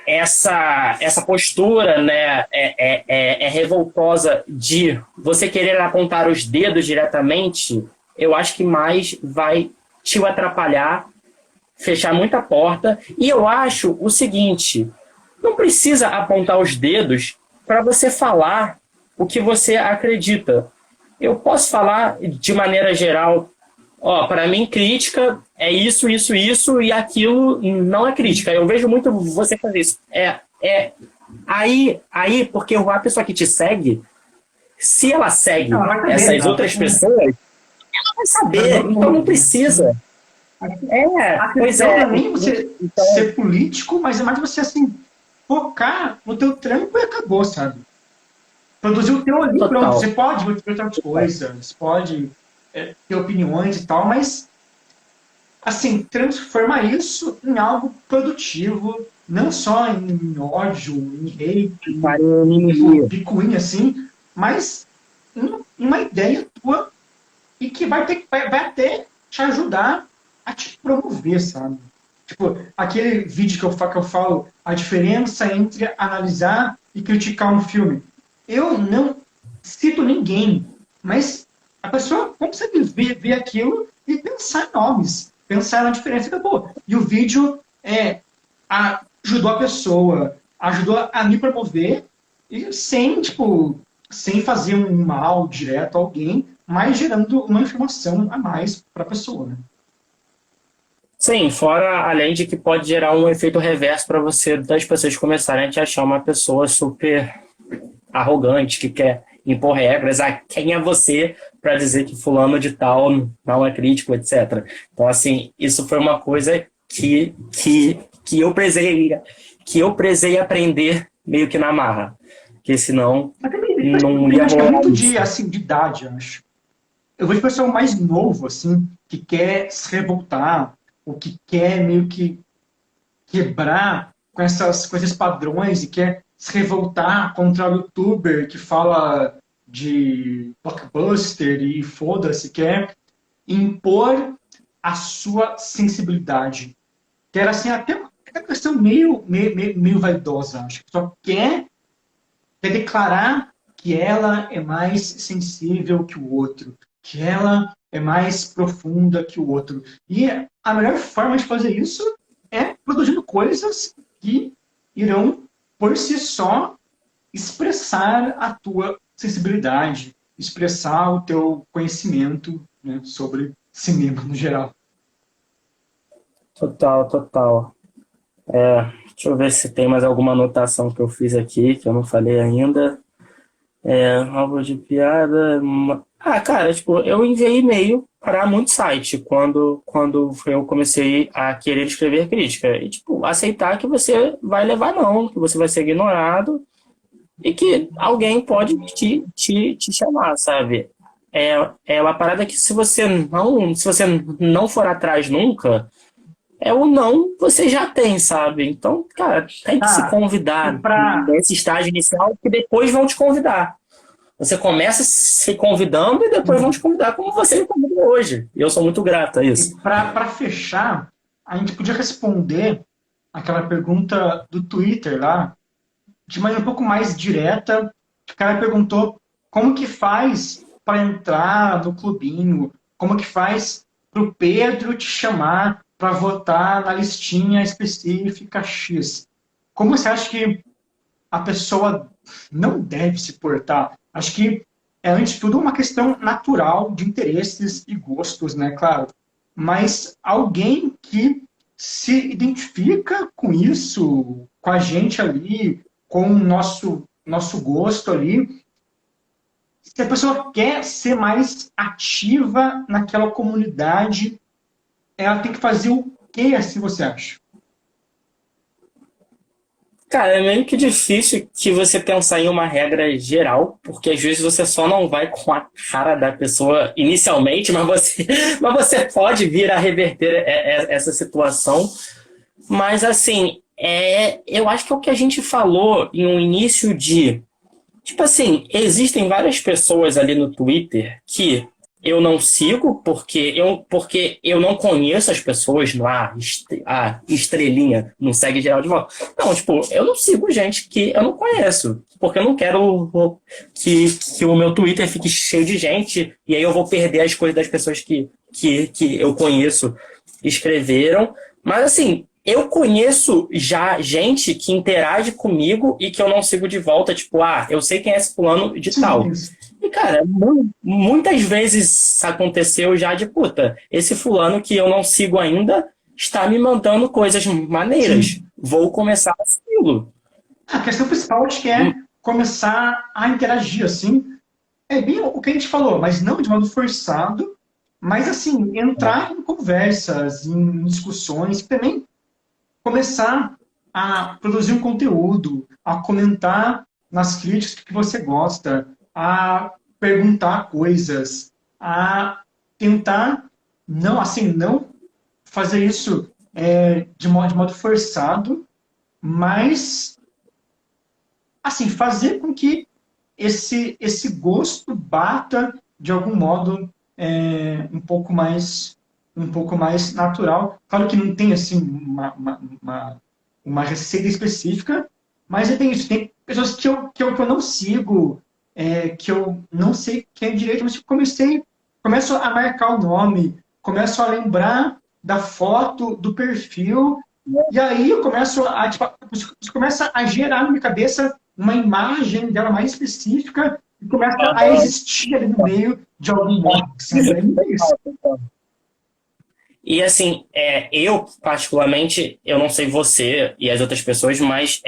essa postura, né, é revoltosa de você querer apontar os dedos diretamente, eu acho que mais vai te atrapalhar, fechar muita porta. E eu acho o seguinte, não precisa apontar os dedos para você falar o que você acredita. Eu posso falar de maneira geral, para mim crítica é isso, e aquilo não é crítica. Eu vejo muito você fazer isso. Aí, porque a pessoa que te segue, se ela segue essas outras pessoas, ela vai saber, então não precisa.
Pois é. Não é nem você ser político, mas é mais você, assim, focar no teu trampo e acabou, sabe? Produzir o teu ali, pronto. Você pode ver outras coisas, pode ter opiniões e tal, mas, assim, transformar isso em algo produtivo, não só em ódio, em hate, em picuinha, assim, mas em uma ideia tua e que vai até te ajudar a te promover, sabe? Tipo, aquele vídeo que eu falo a diferença entre analisar e criticar um filme. Eu não cito ninguém, mas a pessoa consegue ver aquilo e pensar em nomes, pensar na diferença e acabou. E o vídeo ajudou a pessoa ajudou a me promover e sem, tipo, sem fazer um mal direto a alguém, mas gerando uma informação a mais para a pessoa, né?
Sim, fora além de que pode gerar um efeito reverso para você, das pessoas começarem a te achar uma pessoa super arrogante, que quer impor regras. Ah, quem é você para dizer que fulano de tal não é crítico, etc. Então, assim, isso foi uma coisa que eu prezei aprender meio que na marra, porque senão
Mas
não
também
ia
acho que é
rolar
muito de,
isso.
assim, de idade, acho. Eu vejo pessoal mais novo, assim, que quer se revoltar, ou que quer meio que quebrar com esses padrões e quer se revoltar contra o youtuber que fala de blockbuster e foda-se, quer impor a sua sensibilidade. Quer, assim, até uma questão meio vaidosa, acho. Só quer declarar que ela é mais sensível que o outro, que ela é mais profunda que o outro. E a melhor forma de fazer isso é produzindo coisas que irão, por si só, expressar a tua sensibilidade, expressar o teu conhecimento, né, sobre cinema no geral.
Total, total. Deixa eu ver se tem mais alguma anotação que eu fiz aqui, que eu não falei ainda. Alvo de piada. Ah, cara, tipo, eu enviei e-mail para muito site quando eu comecei a querer escrever crítica. E, tipo, aceitar que você vai levar não, que você vai ser ignorado e que alguém pode te chamar, sabe? É uma parada que se você não for atrás nunca, o não você já tem, sabe? Então, cara, tem que se
Ah, e
convidar
para
nesse estágio inicial que depois vão te convidar. Você começa se convidando e depois vão te convidar como você me convidou hoje. E eu sou muito grato a
E
isso.
para fechar, a gente podia responder aquela pergunta do Twitter lá, de maneira um pouco mais direta. O cara perguntou como que faz para entrar no clubinho, como que faz para o Pedro te chamar para votar na listinha específica X. Como você acha que a pessoa não deve se portar? Acho que é, antes de tudo, uma questão natural de interesses e gostos, né, claro. Mas alguém que se identifica com isso, com a gente ali, com o nosso gosto ali, se a pessoa quer ser mais ativa naquela comunidade, ela tem que fazer o que, assim você acha?
Cara, é meio que difícil que você pensar em uma regra geral, porque às vezes você só não vai com a cara da pessoa inicialmente, mas você pode vir a reverter essa situação. Mas assim, eu acho que é o que a gente falou em um início de. Tipo assim, existem várias pessoas ali no Twitter que eu não sigo porque eu não conheço as pessoas lá, a estrelinha não segue geral de volta. Não, tipo, eu não sigo gente que eu não conheço, porque eu não quero que o meu Twitter fique cheio de gente e aí eu vou perder as coisas das pessoas que eu conheço escreveram. Mas assim, eu conheço já gente que interage comigo e que eu não sigo de volta, tipo, eu sei quem é esse fulano de tal.
Sim,
E, cara, muitas vezes aconteceu já de puta, esse fulano que eu não sigo ainda está me mandando coisas maneiras.
sim.
Vou começar a segui-lo.
A questão principal, acho que é começar a interagir, assim. É bem o que a gente falou, mas não de modo forçado, mas, assim, entrar em conversas, em discussões, e também começar a produzir um conteúdo, a comentar nas críticas que você gosta, a perguntar coisas, a tentar não, assim, não fazer isso de modo forçado, mas assim, fazer com que esse gosto bata de algum modo um pouco mais natural. Claro que não tem assim uma receita específica, mas tem isso. Tem pessoas que eu não sigo, que eu não sei quem é direito, mas começo a marcar o nome, começo a lembrar da foto, do perfil, E aí eu começo a, tipo, isso começa a gerar na minha cabeça uma imagem dela mais específica e começa a existir ali no meio de algum modo. Sim, é isso.
E assim, eu particularmente, eu não sei você e as outras pessoas, mas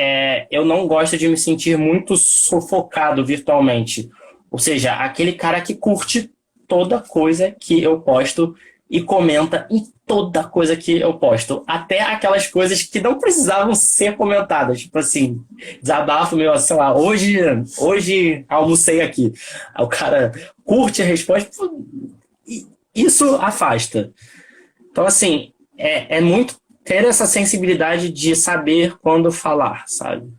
eu não gosto de me sentir muito sufocado virtualmente. Ou seja, aquele cara que curte toda coisa que eu posto e comenta em toda coisa que eu posto. Até aquelas coisas que não precisavam ser comentadas. Tipo assim, desabafo meu, sei lá, hoje almocei aqui. Aí o cara curte a resposta. Isso afasta. Então, assim, é muito ter essa sensibilidade de saber quando falar, sabe?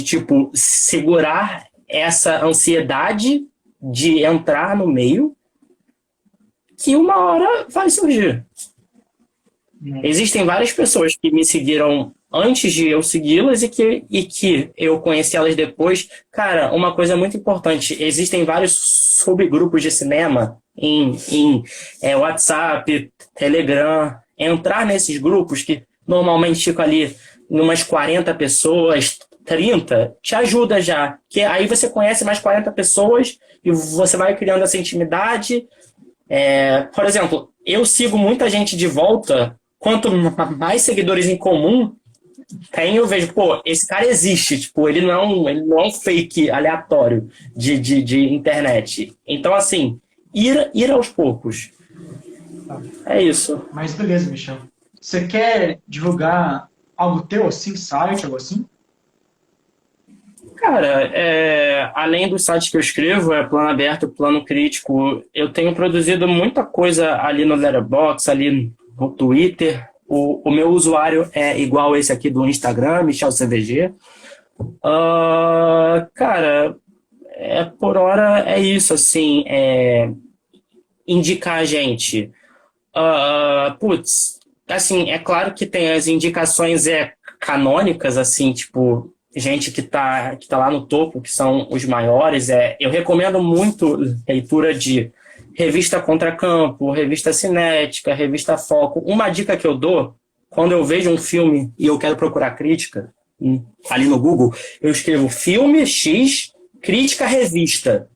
Tipo, segurar essa ansiedade de entrar no meio que uma hora vai surgir. Existem várias pessoas que me seguiram antes de eu segui-las e que eu conheci elas depois. Cara, uma coisa muito importante, existem vários subgrupos de cinema em WhatsApp, Telegram. Entrar nesses grupos que normalmente ficam ali umas 40 pessoas, 30, te ajuda já. Que aí você conhece mais 40 pessoas e você vai criando essa intimidade. Por exemplo, eu sigo muita gente de volta. Quanto mais seguidores em comum tem, eu vejo, pô, esse cara existe. Tipo, ele não é um fake aleatório de internet. Então, assim, ir aos poucos. É isso.
Mas beleza, Michel. Você quer divulgar algo teu, assim, site, algo assim?
Cara, além dos sites que eu escrevo, Plano Aberto, Plano Crítico, eu tenho produzido muita coisa ali no Letterboxd, ali no Twitter. O meu usuário é igual esse aqui do Instagram, Michel CVG. Cara, por hora é isso, assim, indicar a gente. Putz, assim, é claro que tem as indicações canônicas, assim, tipo, gente que tá lá no topo, que são os maiores. Eu recomendo muito leitura de revista Contracampo, revista Cinética, revista Foco. Uma dica que eu dou, quando eu vejo um filme e eu quero procurar crítica, ali no Google, eu escrevo filme X, crítica revista.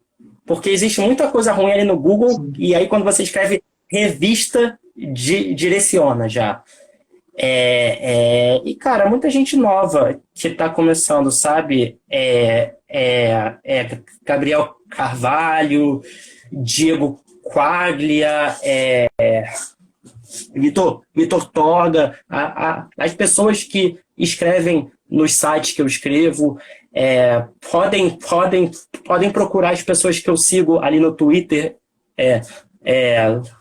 Porque existe muita coisa ruim ali no Google,
Sim.
e aí quando você escreve revista, direciona já. E, cara, muita gente nova que está começando, sabe? Gabriel Carvalho, Diego Quaglia, Vitor Toga, as pessoas que escrevem nos sites que eu escrevo, podem procurar as pessoas que eu sigo ali no Twitter,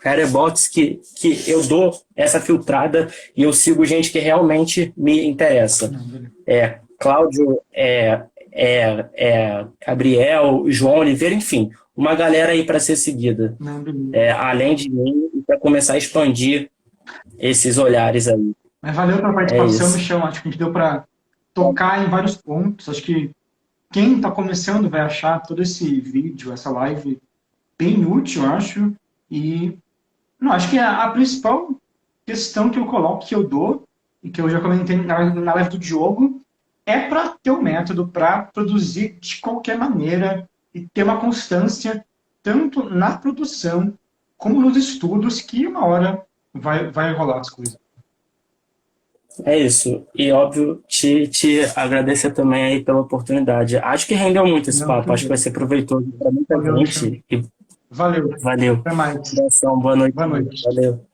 Letterboxd, que eu dou essa filtrada e eu sigo gente que realmente me interessa. Cláudio, Gabriel, João Oliveira, enfim, uma galera aí para ser seguida.
Não, beleza.
Além de mim, para começar a expandir esses olhares aí.
Mas valeu pela participação,
isso.
Michel. Acho que a gente deu para tocar em vários pontos. Acho que quem está começando vai achar todo esse vídeo, essa live, bem útil, eu acho. E não, acho que a principal questão que eu coloco, que eu dou, e que eu já comentei na live do Diogo, é para ter um método para produzir de qualquer maneira e ter uma constância, tanto na produção como nos estudos, que uma hora vai rolar as coisas.
É isso. E, óbvio, te agradecer também aí pela oportunidade. Acho que rendeu muito esse
Não,
papo. Acho que vai
tudo.
ser proveitoso para muita
Valeu, Michel.
gente. E
Valeu.
valeu.
Até mais.
Abração, boa noite.
Boa noite.
Valeu.